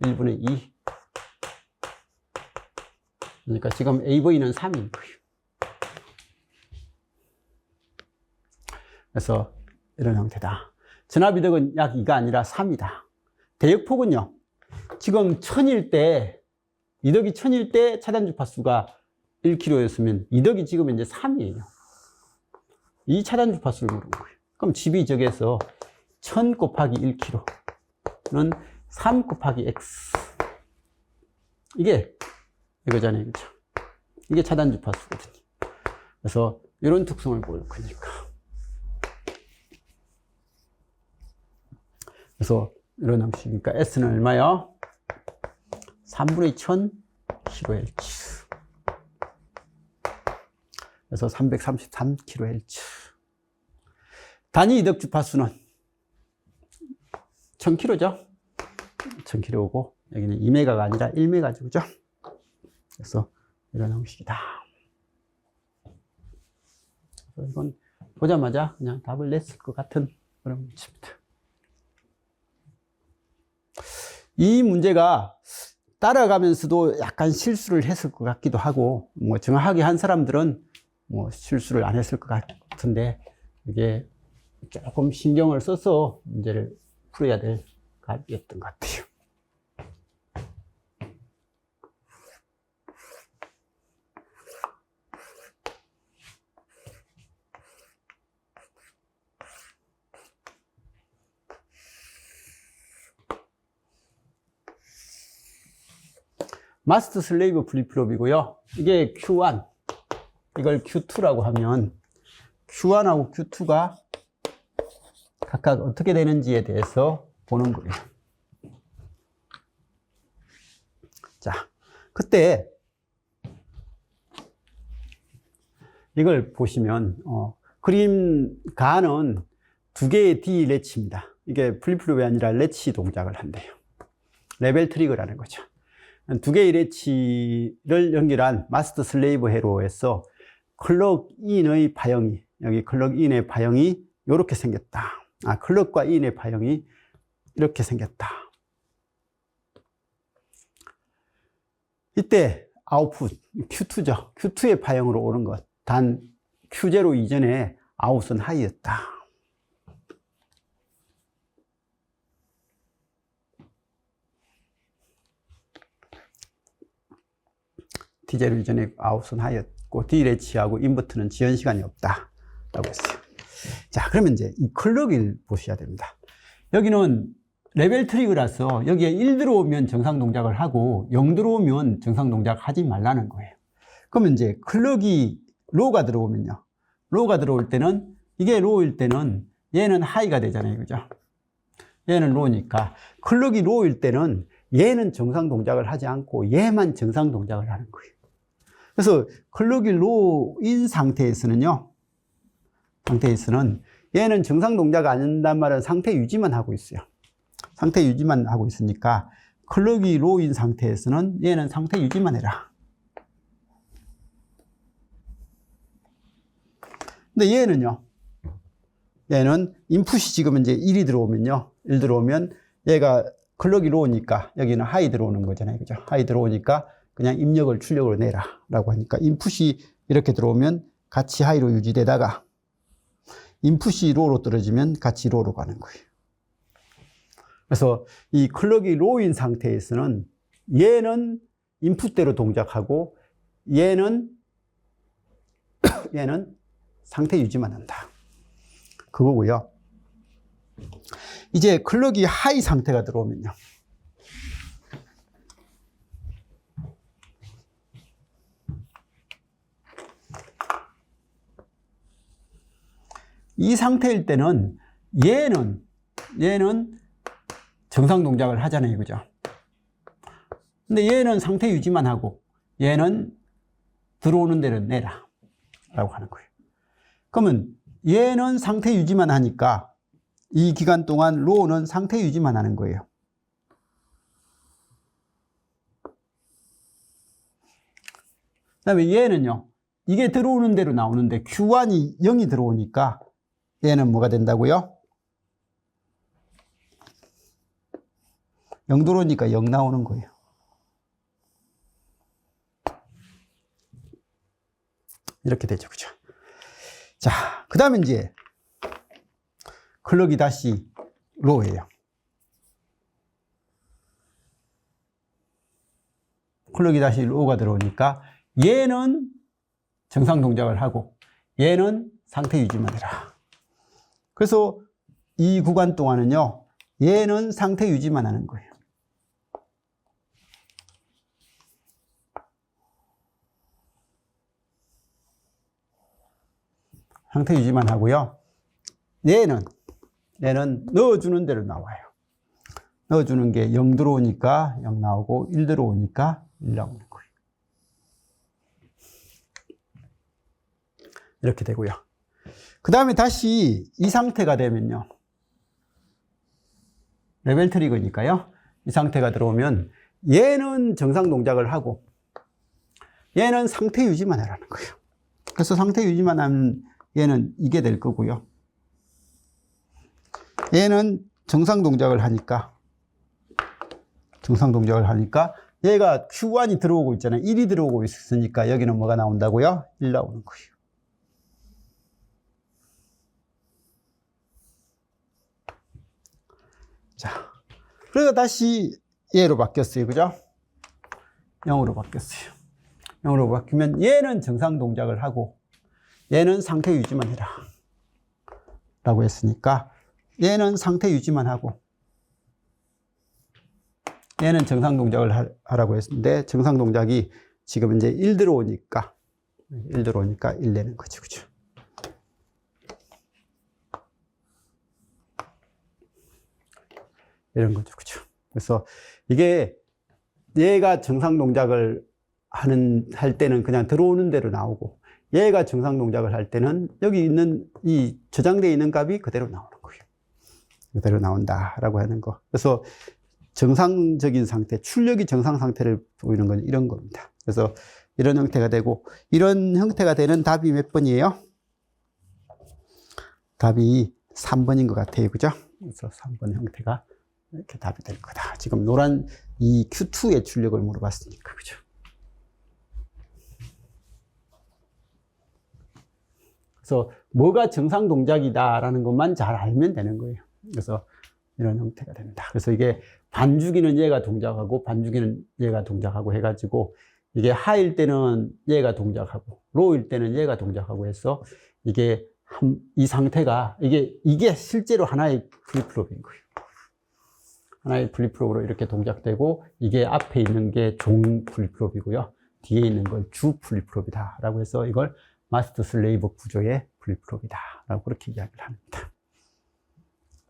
1분의 2. 그러니까 지금 AV는 3인 거예요. 그래서 이런 형태다. 전압이덕은 약 2가 아니라 3이다. 대역폭은요. 지금 1000일 때, 이덕이 1000일 때 차단 주파수가 1kH였으면 이덕이 지금 이제 3이에요. 이 차단 주파수를 모르는 거예요. 그럼 집이적에서 1000 곱하기 1kH는 3 곱하기 x. 이게 이거잖아요. 그죠? 이게 차단 주파수거든요. 그래서 이런 특성을 보일 거니까. 그래서 이런 형식이니까 S는 얼마요? 3분의 1000 kHz. 그래서 333 kHz. 단위 이덕 주파수는 1000kH죠? 1000kH고, 여기는 2메가가 아니라 1메가죠. 그죠? 그래서 이런 형식이다. 그래서 이건 보자마자 그냥 답을 냈을 것 같은 그런 문제입니다. 이 문제가 따라가면서도 약간 실수를 했을 것 같기도 하고, 뭐 정확하게 한 사람들은 뭐 실수를 안 했을 것 같은데, 이게 조금 신경을 써서 문제를 풀어야 될 답이었던 것 같아요. 마스터 슬레이브 플립플롭이고요. 이게 Q1, 이걸 Q2라고 하면 Q1하고 Q2가 각각 어떻게 되는지에 대해서 보는 거예요. 자, 그때 이걸 보시면 그림 가는 두 개의 D 레치입니다. 이게 플립플롭이 아니라 레치 동작을 한대요. 레벨 트리거라는 거죠. 두 개의 레치를 연결한 마스터 슬레이브 회로에서 클럭인의 파형이, 여기 클럭인의 파형이 이렇게 생겼다. 클럭과 인의 파형이 이렇게 생겼다. 이때 아웃풋 Q2죠. Q2의 파형으로 오는 것. 단 Q0 이전에 아웃은 하이였다. T0 이전에 아웃은 하이였고 D레치하고 인버터는 지연 시간이 없다 라고 했어요. 자, 그러면 이제 이 클럭을 보셔야 됩니다. 여기는 레벨 트리거라서 여기에 1 들어오면 정상 동작을 하고 0 들어오면 정상 동작 하지 말라는 거예요. 그러면 이제 클럭이 로우가 들어오면요. 로우가 들어올 때는, 이게 로우일 때는 얘는 하이가 되잖아요. 그죠? 얘는 로우니까. 클럭이 로우일 때는 얘는 정상 동작을 하지 않고 얘만 정상 동작을 하는 거예요. 그래서 클럭이 로우인 상태에서는요. 얘는 정상 동작 안 한단 말은 상태 유지만 하고 있어요. 상태 유지만 하고 있으니까 클럭이 로우인 상태에서는 얘는 상태 유지만 해라. 근데 얘는요. 얘는 인풋이 지금 이제 1이 들어오면요. 1 들어오면 얘가 클럭이 로우니까 여기는 하이 들어오는 거잖아요. 그죠? 하이 들어오니까 그냥 입력을 출력으로 내라 라고 하니까 인풋이 이렇게 들어오면 같이 하이로 유지되다가 인풋이 로우로 떨어지면 같이 로우로 가는 거예요. 그래서 이 클럭이 로우인 상태에서는 얘는 인풋대로 동작하고 얘는 상태 유지만 한다. 그거고요. 이제 클럭이 하이 상태가 들어오면요. 이 상태일 때는 얘는 정상 동작을 하잖아요. 그죠? 근데 얘는 상태 유지만 하고 얘는 들어오는 데를 내라 라고 하는 거예요. 그러면 얘는 상태 유지만 하니까 이 기간 동안 로는 상태 유지만 하는 거예요. 그 다음에 얘는요, 이게 들어오는 대로 나오는데 Q1이 0이 들어오니까 얘는 뭐가 된다고요? 0 들어오니까 0 나오는 거예요. 이렇게 되죠. 그죠? 자, 그 다음에 이제 클럭이 다시 로예요. 클럭이 다시 로가 들어오니까 얘는 정상 동작을 하고 얘는 상태 유지만 해라. 그래서 이 구간 동안은요, 얘는 상태 유지만 하는 거예요. 상태 유지만 하고요. 얘는 넣어주는 대로 나와요. 넣어주는 게 0 들어오니까 0 나오고 1 들어오니까 1 나오는 거예요. 이렇게 되고요. 그 다음에 다시 이 상태가 되면요. 레벨 트리거니까요. 이 상태가 들어오면 얘는 정상 동작을 하고 얘는 상태 유지만 하라는 거예요. 그래서 상태 유지만 하면 얘는 이게 될 거고요. 얘는 정상 동작을 하니까 얘가 Q1이 들어오고 있잖아요. 1이 들어오고 있으니까 여기는 뭐가 나온다고요? 1 나오는 거예요. 자, 그래서 다시 얘로 바뀌었어요. 그죠? 0으로 바뀌었어요. 0으로 바뀌면 얘는 정상 동작을 하고 얘는 상태 유지만 해라 라고 했으니까 얘는 상태 유지만 하고 얘는 정상 동작을 하라고 했는데 정상 동작이 지금 이제 1 들어오니까 1 내는 거죠. 그죠? 이런 거죠. 그죠? 그래서 이게 얘가 정상 동작을 할 때는 그냥 들어오는 대로 나오고 얘가 정상 동작을 할 때는 여기 있는 이 저장되어 있는 값이 그대로 나오는 거예요. 그대로 나온다라고 하는 거. 그래서 정상적인 상태, 출력이 정상 상태를 보이는 건 이런 겁니다. 그래서 이런 형태가 되고 이런 형태가 되는 답이 몇 번이에요? 답이 3번인 것 같아요. 그죠? 그래서 3번 형태가 이렇게 답이 될 거다. 지금 노란 이 Q2의 출력을 물어봤으니까. 그죠? 그래서 뭐가 정상 동작이다라는 것만 잘 알면 되는 거예요. 그래서 이런 형태가 됩니다. 그래서 이게 반주기는 얘가 동작하고 반주기는 얘가 동작하고 해가지고 이게 하일 때는 얘가 동작하고 로일 때는 얘가 동작하고 해서 이게 이 상태가 이게 실제로 하나의 플립플롭인 거예요. 하나의 플립플롭으로 이렇게 동작되고 이게 앞에 있는 게 종 플립플롭이고요. 뒤에 있는 건 주 플립플롭이다 라고 해서 이걸 마스터 슬레이브 구조의 플립플롭이다 라고 그렇게 이야기를 합니다.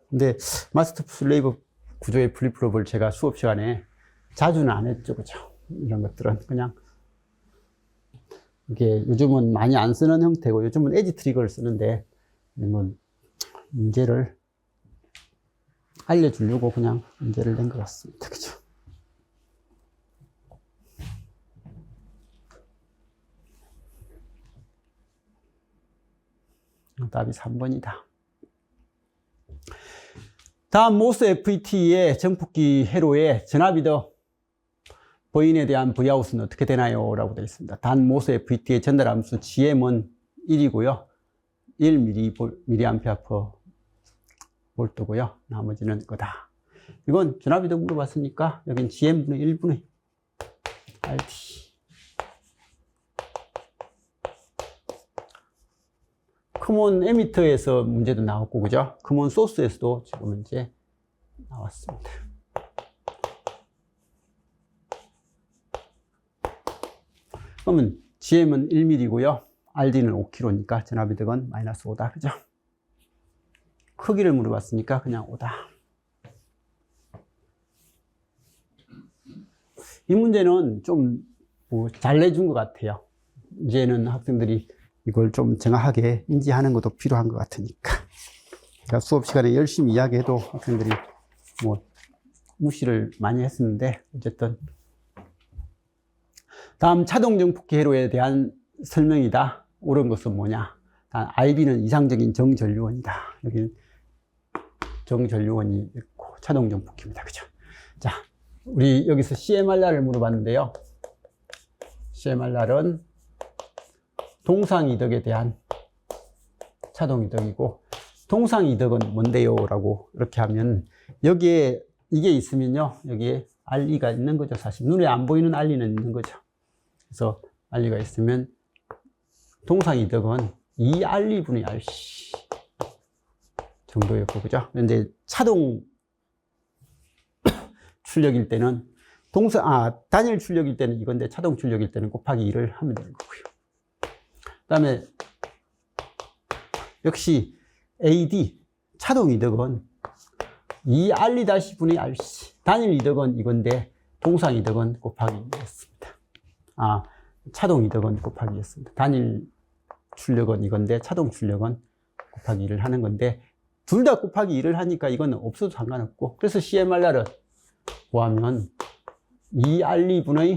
근데 마스터 슬레이브 구조의 플립플롭을 제가 수업 시간에 자주는 안 했죠. 그죠? 이런 것들은 그냥 이게 요즘은 많이 안 쓰는 형태고 요즘은 에지 트리거를 쓰는데 문제를 알려주려고 그냥 문제를 낸 것 같습니다. 그죠? 답이 3번이다. 다음 모스 FET의 정폭기 회로의 전압이더 보인에 대한 Vout은 어떻게 되나요? 라고 되어 있습니다. 단 모스 FET의 전달 함수 GM은 1이고요. 1mA/V 볼트고요. 나머지는 거다. 이건 전압이더 물어봤으니까 여긴 GM분의 1분의 RT. 커먼 에미터에서 문제도 나왔고, 그죠? 커먼 소스에서도 지금 이제 나왔습니다. 그러면 GM은 1mm고요. RD는 5kg니까 전압이득은 마이너스 5다. 그죠? 크기를 물어봤으니까 그냥 5다. 이 문제는 좀 잘 내준 것 같아요. 이제는 학생들이 이걸 좀 정확하게 인지하는 것도 필요한 것 같으니까. 그러니까 수업 시간에 열심히 이야기해도 학생들이 뭐 무시를 많이 했었는데, 어쨌든. 다음 차동정폭기 회로에 대한 설명이다. 옳은 것은 뭐냐? IB는 이상적인 정전류원이다. 여기는 정전류원이 있고 차동정폭기입니다. 그죠? 자, 우리 여기서 CMRR을 물어봤는데요. CMRR은 동상이덕에 대한 차동이덕이고, 동상이덕은 뭔데요? 라고 이렇게 하면, 여기에 이게 있으면요, 여기에 RE가 있는 거죠. 사실 눈에 안 보이는 RE는 있는 거죠. 그래서 RE가 있으면 동상이덕은 2RE 분의 RC 정도였고, 그죠? 근데 차동 출력일 때는 단일 출력일 때는 이건데, 차동 출력일 때는 곱하기 2를 하면 되는 거고요. 그 다음에 역시 AD 차동 이덕은 2RE 분의 RC, 단일 이덕은 이건데 동상 이덕은 곱하기 2였습니다. 차동 이덕은 곱하기 2였습니다. 단일 출력은 이건데 차동 출력은 곱하기 2를 하는 건데, 둘 다 곱하기 2를 하니까 이건 없어도 상관없고, 그래서 CMRR을 구하면 2RE 분의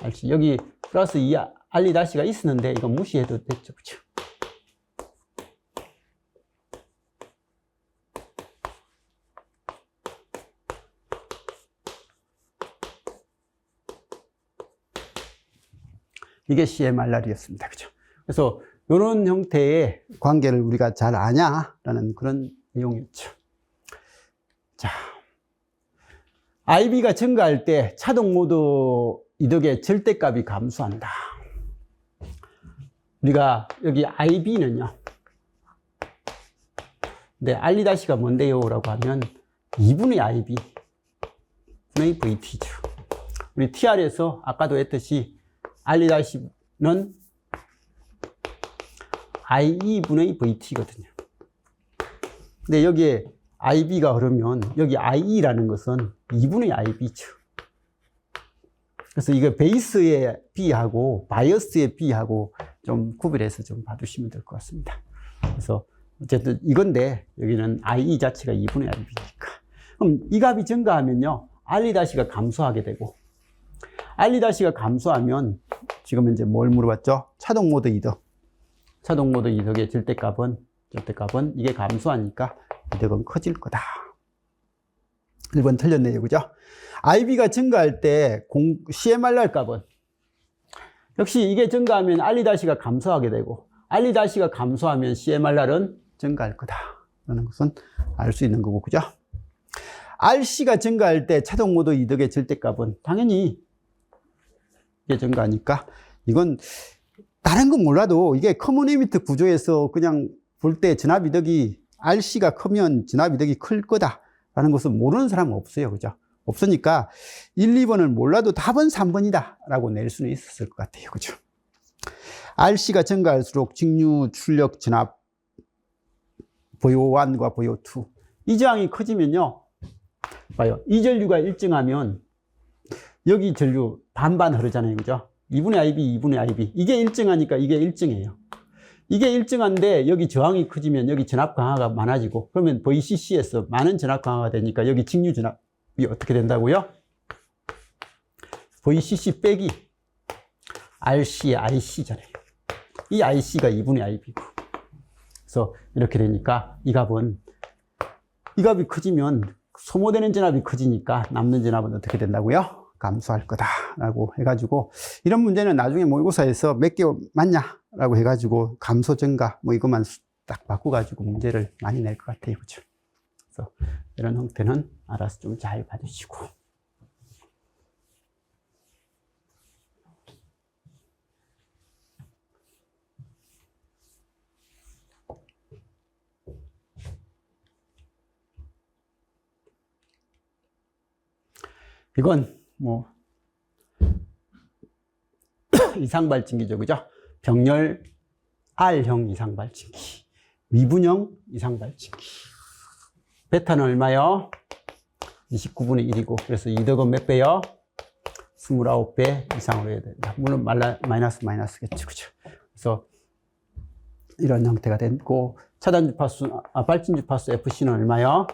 RC, 여기 플러스 2RE-가 있었는데 이건 무시해도 됐죠. 그렇죠? 이게 CMRR이었습니다. 그죠? 그래서 이런 형태의 관계를 우리가 잘 아냐라는 그런 내용이었죠. 자, IB가 증가할 때 차동 모드 이덕의 절대값이 감소한다. 우리가 여기 IB는요, 근데 RE-가 뭔데요? 라고 하면 2분의 IB 분의 VT죠. 우리 TR에서 아까도 했듯이 RE-는 IE분의 VT거든요. 근데 여기에 IB가 흐르면 여기 IE라는 것은 2분의 IB죠. 그래서 이거 베이스의 B하고 바이어스의 B하고 좀 구별해서 좀 봐주시면 될 것 같습니다. 그래서 어쨌든 이건데, 여기는 IE 자체가 2분의 IB니까. 그럼 이 값이 증가하면요, RE-가 감소하게 되고, RE-가 감소하면, 지금 이제 뭘 물어봤죠? 차동 모드 이덕. 차동 모드 이덕의 절대값은 이게 감소하니까 이덕은 커질 거다. 1번 틀렸네요. 그죠? IB가 증가할 때 CMRR 값은, 역시 이게 증가하면 RE-가 감소하게 되고, RE-가 감소하면 CMRR은 증가할 거다. 라는 것은 알 수 있는 거고, 그죠? RC가 증가할 때 차동 모드 이덕의 절대값은 당연히 이게 증가하니까, 이건 다른 건 몰라도 이게 커먼 리미트 구조에서 그냥 볼 때 전압이덕이 RC가 크면 전압이덕이 클 거다라는 것은 모르는 사람은 없어요. 그죠? 없으니까 1, 2번을 몰라도 답은 3번이다 라고 낼 수는 있었을 것 같아요. 그죠? RC가 증가할수록 직류 출력 전압 보요 1과 보요 2, 이 저항이 커지면요, 봐요. 이 전류가 일정하면 여기 전류 반반 흐르잖아요. 그죠? 2분의 IB, 2분의 IB. 이게 일정하니까 이게 일정해요. 이게 일정한데 여기 저항이 커지면 여기 전압 강화가 많아지고, 그러면 VCC에서 많은 전압 강화가 되니까 여기 직류 전압이 어떻게 된다고요? VCC 빼기 RC의 IC잖아요. 이 IC가 2분의 IB고. 그래서 이렇게 되니까 이 값이 커지면 소모되는 전압이 커지니까 남는 전압은 어떻게 된다고요? 감소할 거다라고 해가지고, 이런 문제는 나중에 모의고사에서 몇 개 맞냐라고 해가지고 감소 증가 뭐 이것만 딱 바꿔가지고 문제를 많이 낼 것 같아요. 그죠? 그래서 이런 형태는 알아서 좀 잘 봐주시고. 이건 뭐 이상발진기죠. 그죠? 병렬 R형 이상발진기, 미분형 이상발진기. 베타는 얼마요? 29분의 1이고, 그래서 이덕은 몇 배요? 29배 이상으로 해야 된다. 물론 마이너스겠죠. 그죠? 그래서 이런 형태가 됐고, 차단 주파수, 발진 주파수 FC는 얼마요?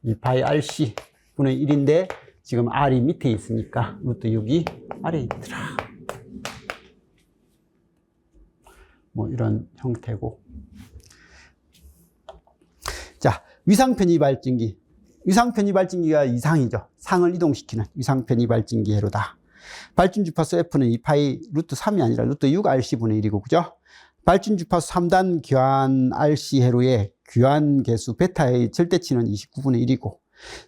2파이 RC 분의 1인데, 지금 R이 밑에 있으니까, 루트 6이 아래에 있더라. 뭐, 이런 형태고. 자, 위상편입발진기. 위상편입발진기가 이상이죠. 상을 이동시키는 위상편입발진기 회로다. 발진 주파수 F는 2파이 루트 3이 아니라 루트 6 RC 분의 1이고, 그죠? 발진 주파수 3단 교환 RC 회로의 교환 개수 베타의 절대치는 29분의 1이고,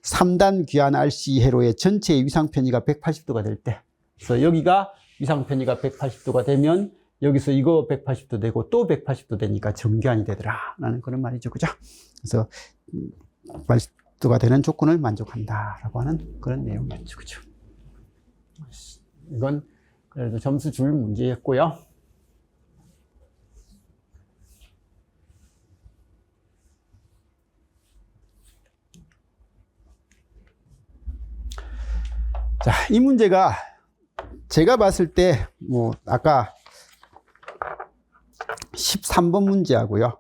3단 교환 RC 회로의 전체의 위상 편의가 180도가 될 때, 그래서 여기가 위상 편의가 180도가 되면 여기서 이거 180도 되고 또 180도 되니까 정교환이 되더라 라는 그런 말이죠. 그죠? 그래서 180도가 되는 조건을 만족한다라고 하는 그런 내용이었죠. 그죠? 이건 그래도 점수 줄 문제였고요. 자, 이 문제가 제가 봤을 때, 뭐, 아까 13번 문제하고요.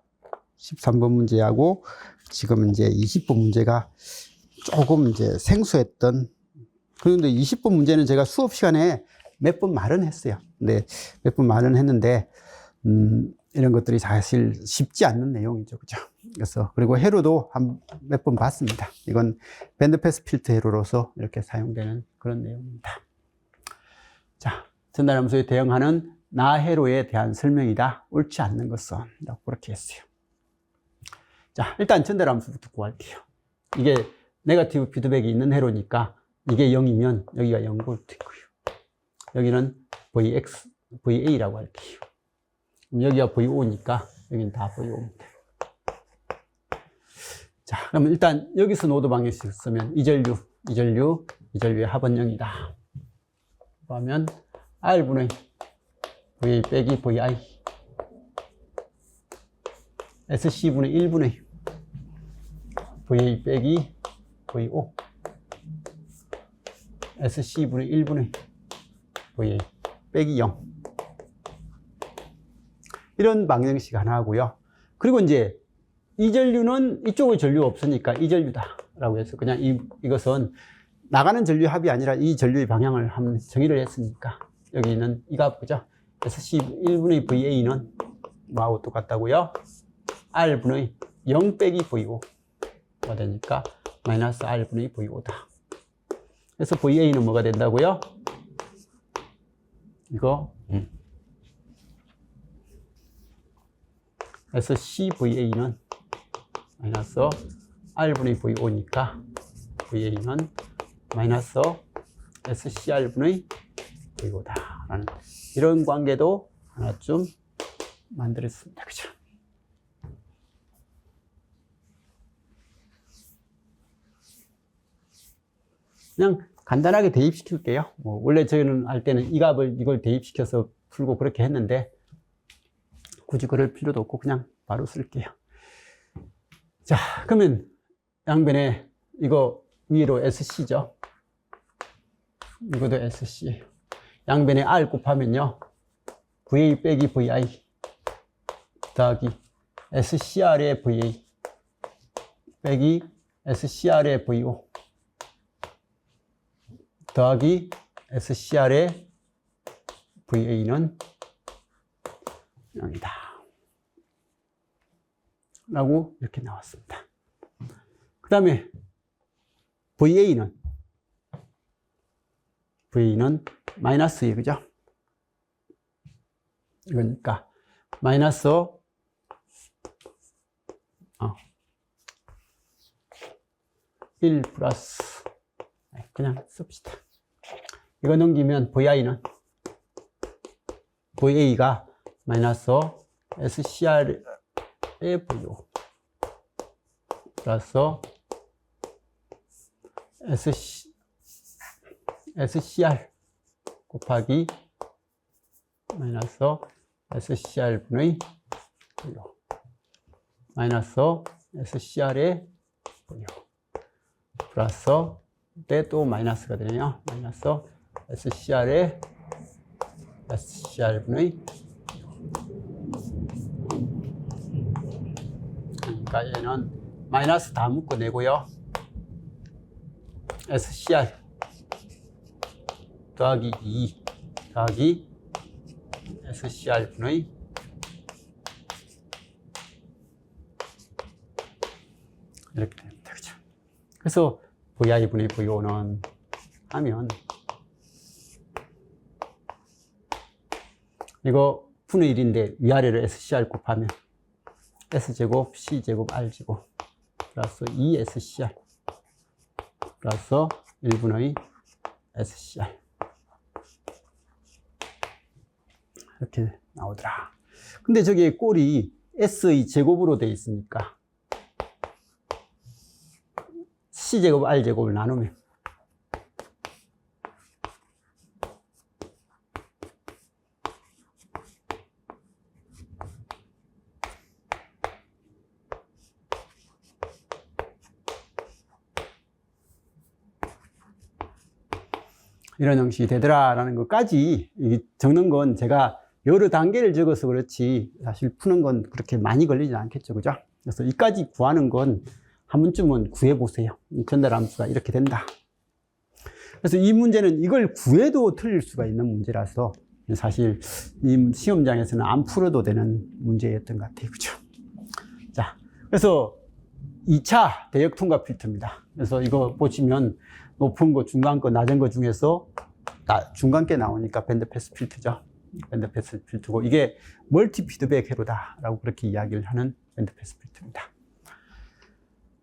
13번 문제하고, 지금 이제 20번 문제가 조금 이제 생소했던, 그런데 20번 문제는 제가 수업 시간에 몇 번 말은 했어요. 근데 몇 번 말은 했는데, 이런 것들이 사실 쉽지 않는 내용이죠. 그죠? 그래서, 그리고 회로도 몇 번 봤습니다. 이건 밴드패스 필터 회로로서 이렇게 사용되는 그런 내용입니다. 자, 전달함수에 대응하는 나 회로에 대한 설명이다. 옳지 않는 것은. 라고 그렇게 했어요. 자, 일단 전달함수부터 구할게요. 이게 네거티브 피드백이 있는 회로니까 이게 0이면 여기가 0V고요. 여기는 VX, VA라고 할게요. 여기가 VO니까 여기는 다 VO입니다. 자, 그러면 일단 여기서 노드 방정식 쓰면 이전류의 합은 0이다. 그러면 R분의 VA 빼기 VI SC분의 1분의 VA 빼기 VO SC분의 1분의 VA 빼기 0 이런 방정식 하나 하고요. 그리고 이제 이 전류는 이쪽의 전류가 없으니까 이 전류다 라고 해서 그냥 이것은 나가는 전류 합이 아니라 이 전류의 방향을 한번 정의를 했으니까 여기는 이 값 그죠? SC 1분의 VA는 뭐하고 똑같다고요? R분의 0 빼기 VO가 되니까 마이너스 R분의 VO다. 그래서 VA는 뭐가 된다고요? 이거 SCVA는 마이너스 R분의 VO니까 VA는 마이너스 SCR분의 VO다 라는 이런 관계도 하나쯤 만들었습니다. 그죠? 그냥 간단하게 대입시킬게요. 뭐 원래 저희는 할 때는 이 값을 이걸 대입시켜서 풀고 그렇게 했는데 굳이 그럴 필요도 없고 그냥 바로 쓸게요. 자, 그러면 양변에 이거 위로 SC죠. 이것도 SC. 양변에 R 곱하면요. VA 빼기 VI 더하기 SCR의 VA 빼기 SCR의 VO 더하기 SCR의 VA는 0이다. 라고 이렇게 나왔습니다. 그 다음에 VA는 마이너스 2, 그죠? 이거니까 마이너스 1 플러스 그냥 씁시다. 이거 넘기면 VA가 마이너스 SCR의 VO 플러스 SCR 곱하기 마이너스 SCR분의 VO 마이너스 SCR의 VO 플러스 때 또 마이너스가 되네요. 마이너스 SCR분의 VO 그러니까 얘는 마이너스 다 묶어내고요. SCR 더하기 2 더하기 SCR분의 이렇게 됩니다. 그죠? 그래서 VI분의 VO는 하면 이거 분의 1인데 위아래로 SCR 곱하면 S제곱 C제곱 R제곱 플러스 2SCR 플러스 1분의 SCR 이렇게 나오더라. 근데 저기 꼴이 S의 제곱으로 되어 있으니까 C제곱 R제곱을 나누면 이런 형식이 되더라라는 것까지 적는 건 제가 여러 단계를 적어서 그렇지 사실 푸는 건 그렇게 많이 걸리지 않겠죠. 그죠? 그래서 이까지 구하는 건 한 번쯤은 구해보세요. 전달함수가 이렇게 된다. 그래서 이 문제는 이걸 구해도 틀릴 수가 있는 문제라서 사실 이 시험장에서는 안 풀어도 되는 문제였던 것 같아요. 그죠? 자, 그래서 2차 대역 통과 필터입니다. 그래서 이거 보시면 높은 거, 중간 거, 낮은 거 중에서 중간 게 나오니까 밴드 패스 필터죠. 밴드 패스 필터고 이게 멀티 피드백 회로다라고 그렇게 이야기를 하는 밴드 패스 필터입니다.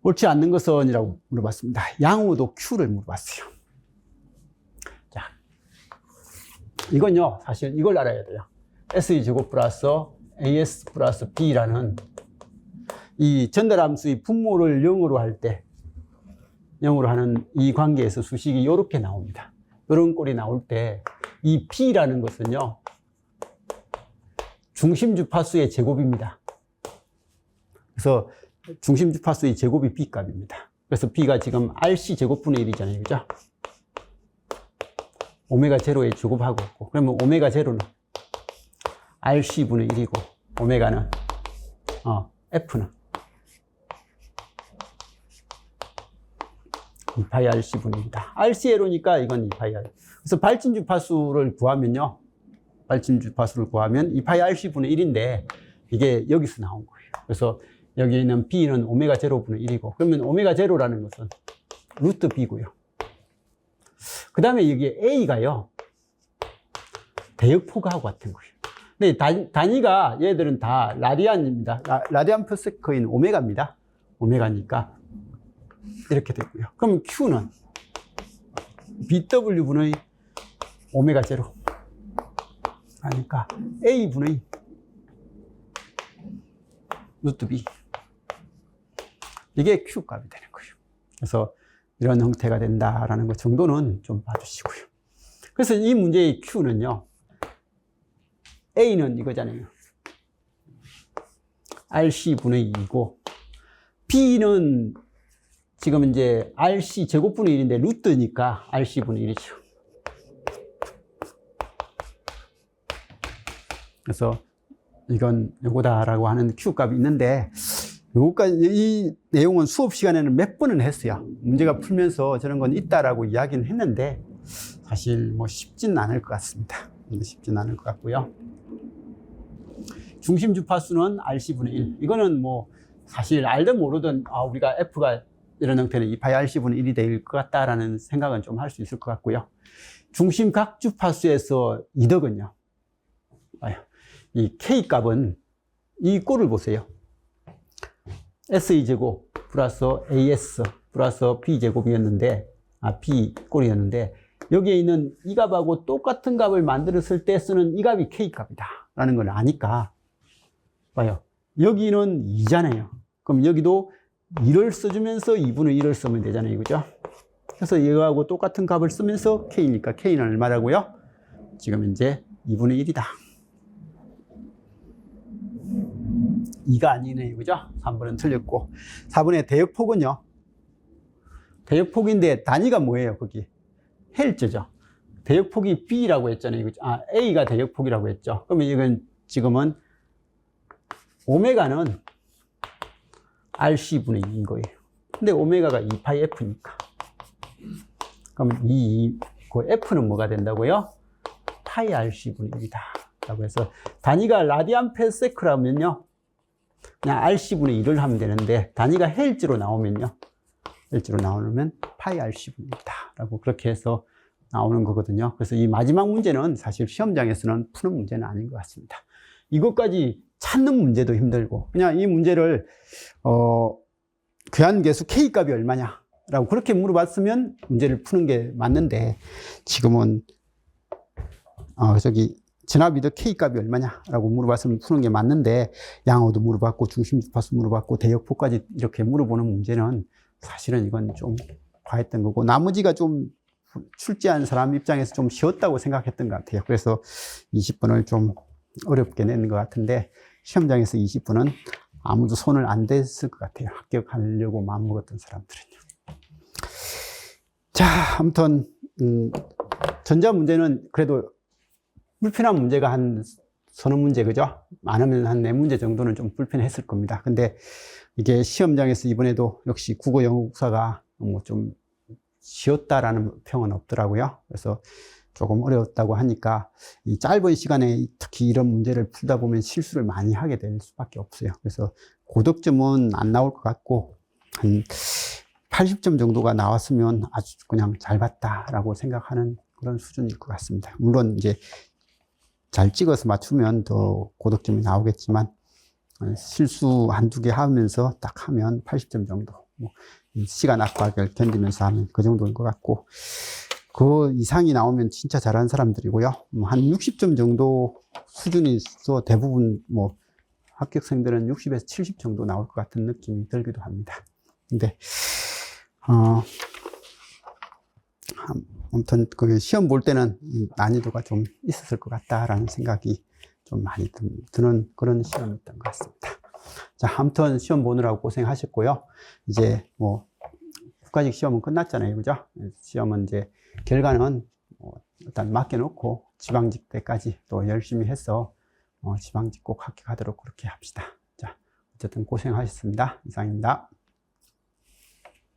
옳지 않는 것은이라고 물어봤습니다. 양호도 Q를 물어봤어요. 자, 이건요, 사실 이걸 알아야 돼요. SE 제곱 플러스 AS 플러스 B라는 이 전달함수의 분모를 0으로 할 때, 0으로 하는 이 관계에서 수식이 이렇게 나옵니다. 이런 꼴이 나올 때, 이 B라는 것은요, 중심 주파수의 제곱입니다. 그래서 중심 주파수의 제곱이 B 값입니다. 그래서 B가 지금 RC 제곱분의 1이잖아요. 그죠? 오메가 제로에 제곱하고 있고, 그러면 오메가 제로는 RC분의 1이고, 오메가는, F는 2파이 RC분의 1이다. RC에로니까 이건 2파이 R. 그래서 발진 주파수를 구하면요. 발진 주파수를 구하면 2파이 RC분의 1인데, 이게 여기서 나온 거예요. 그래서 여기 있는 B는 오메가 제로분의 1이고, 그러면 오메가 제로라는 것은 루트 B고요. 그 다음에 여기 A가요, 대역포가하고 같은 거예요. 근데 단위가 얘들은 다 라디안입니다. 라디안 퍼 세컨인 오메가입니다. 오메가니까 이렇게 되고요. 그럼 Q는 BW분의 오메가 제로 하니까 A분의 루트 B, 이게 Q 값이 되는 거예요. 그래서 이런 형태가 된다라는 것 정도는 좀 봐주시고요. 그래서 이 문제의 Q는요, A는 이거잖아요. RC분의 2고, B는 지금 이제 RC 제곱분의 1인데 루트니까 RC분의 1이죠. 그래서 이건 요거다라고 하는 Q 값이 있는데, 요거까지, 이 내용은 수업 시간에는 몇 번은 했어요. 문제가 풀면서 저런 건 있다라고 이야기는 했는데, 사실 뭐 쉽진 않을 것 같습니다. 쉽진 않을 것 같고요. 중심 주파수는 RC분의 1. 이거는 뭐 사실 알든 모르든 우리가 F가 이런 형태는 2파이 RC분의 1이 될 것 같다라는 생각은 좀 할 수 있을 것 같고요. 중심 각 주파수에서 이덕은요, 이 K 값은 이 꼴을 보세요. SE제곱 플러스 AS 플러스 B제곱이었는데, B 꼴이었는데, 여기에 있는 이 값하고 똑같은 값을 만들었을 때 쓰는 이 값이 K 값이다 라는 걸 아니까, 봐요. 여기는 2잖아요. 그럼 여기도 1을 써주면서 2분의 1을 쓰면 되잖아요. 그죠? 그래서 이거하고 똑같은 값을 쓰면서 K니까 K는 얼마라고요? 지금 이제 2분의 1이다. 2가 아니네요. 그죠? 3번은 틀렸고. 4번의 대역폭은요, 대역폭인데 단위가 뭐예요? 거기 헬즈죠. 대역폭이 B라고 했잖아요. 그죠? A가 대역폭이라고 했죠. 그러면 이건 지금은 오메가는 RC분의 2인 거예요. 근데 오메가가 2파이 F니까. 그러면 그 F는 뭐가 된다고요? 파이 RC분의 1이다. 라고 해서 단위가 라디안 페 세크라면요. 그냥 RC분의 1을 하면 되는데 단위가 헬즈로 나오면요. 헬즈로 나오면 파이 RC분의 1이다. 라고 그렇게 해서 나오는 거거든요. 그래서 이 마지막 문제는 사실 시험장에서는 푸는 문제는 아닌 것 같습니다. 이것까지 찾는 문제도 힘들고 그냥 이 문제를 괴한계수 K값이 얼마냐 라고 그렇게 물어봤으면 문제를 푸는 게 맞는데 지금은 진화비도 K값이 얼마냐 라고 물어봤으면 푸는 게 맞는데 양호도 물어봤고 중심주파수 물어봤고 대역폭까지 이렇게 물어보는 문제는 사실은 이건 좀 과했던 거고 나머지가 좀 출제한 사람 입장에서 좀 쉬웠다고 생각했던 것 같아요. 그래서 20분을 좀 어렵게 낸 것 같은데 시험장에서 20분은 아무도 손을 안 댔을 것 같아요. 합격하려고 마음먹었던 사람들은요. 자, 아무튼 전자 문제는 그래도 불편한 문제가 한 서너 문제, 그죠? 많으면 한 4문제 정도는 좀 불편했을 겁니다. 근데 이게 시험장에서 이번에도 역시 국어, 영어, 국사가 뭐 좀 쉬웠다라는 평은 없더라고요. 그래서 조금 어려웠다고 하니까 이 짧은 시간에 특히 이런 문제를 풀다 보면 실수를 많이 하게 될 수밖에 없어요. 그래서 고득점은 안 나올 것 같고 한 80점 정도가 나왔으면 아주 그냥 잘 봤다라고 생각하는 그런 수준일 것 같습니다. 물론 이제 잘 찍어서 맞추면 더 고득점이 나오겠지만 실수 한두 개 하면서 딱 하면 80점 정도, 뭐 시간 압박을 견디면서 하면 그 정도인 것 같고 그 이상이 나오면 진짜 잘하는 사람들이고요. 한 60점 정도 수준이 있어 대부분 뭐 합격생들은 60에서 70 정도 나올 것 같은 느낌이 들기도 합니다. 근데 아무튼 그 시험 볼 때는 난이도가 좀 있었을 것 같다라는 생각이 좀 많이 드는 그런 시험이었던 것 같습니다. 자, 아무튼 시험 보느라고 고생하셨고요. 이제 뭐 국가직 시험은 끝났잖아요, 그죠? 시험은 이제 결과는 일단 맡겨놓고 지방직 때까지 또 열심히 해서 지방직 꼭 합격하도록 그렇게 합시다. 자, 어쨌든 고생하셨습니다. 이상입니다.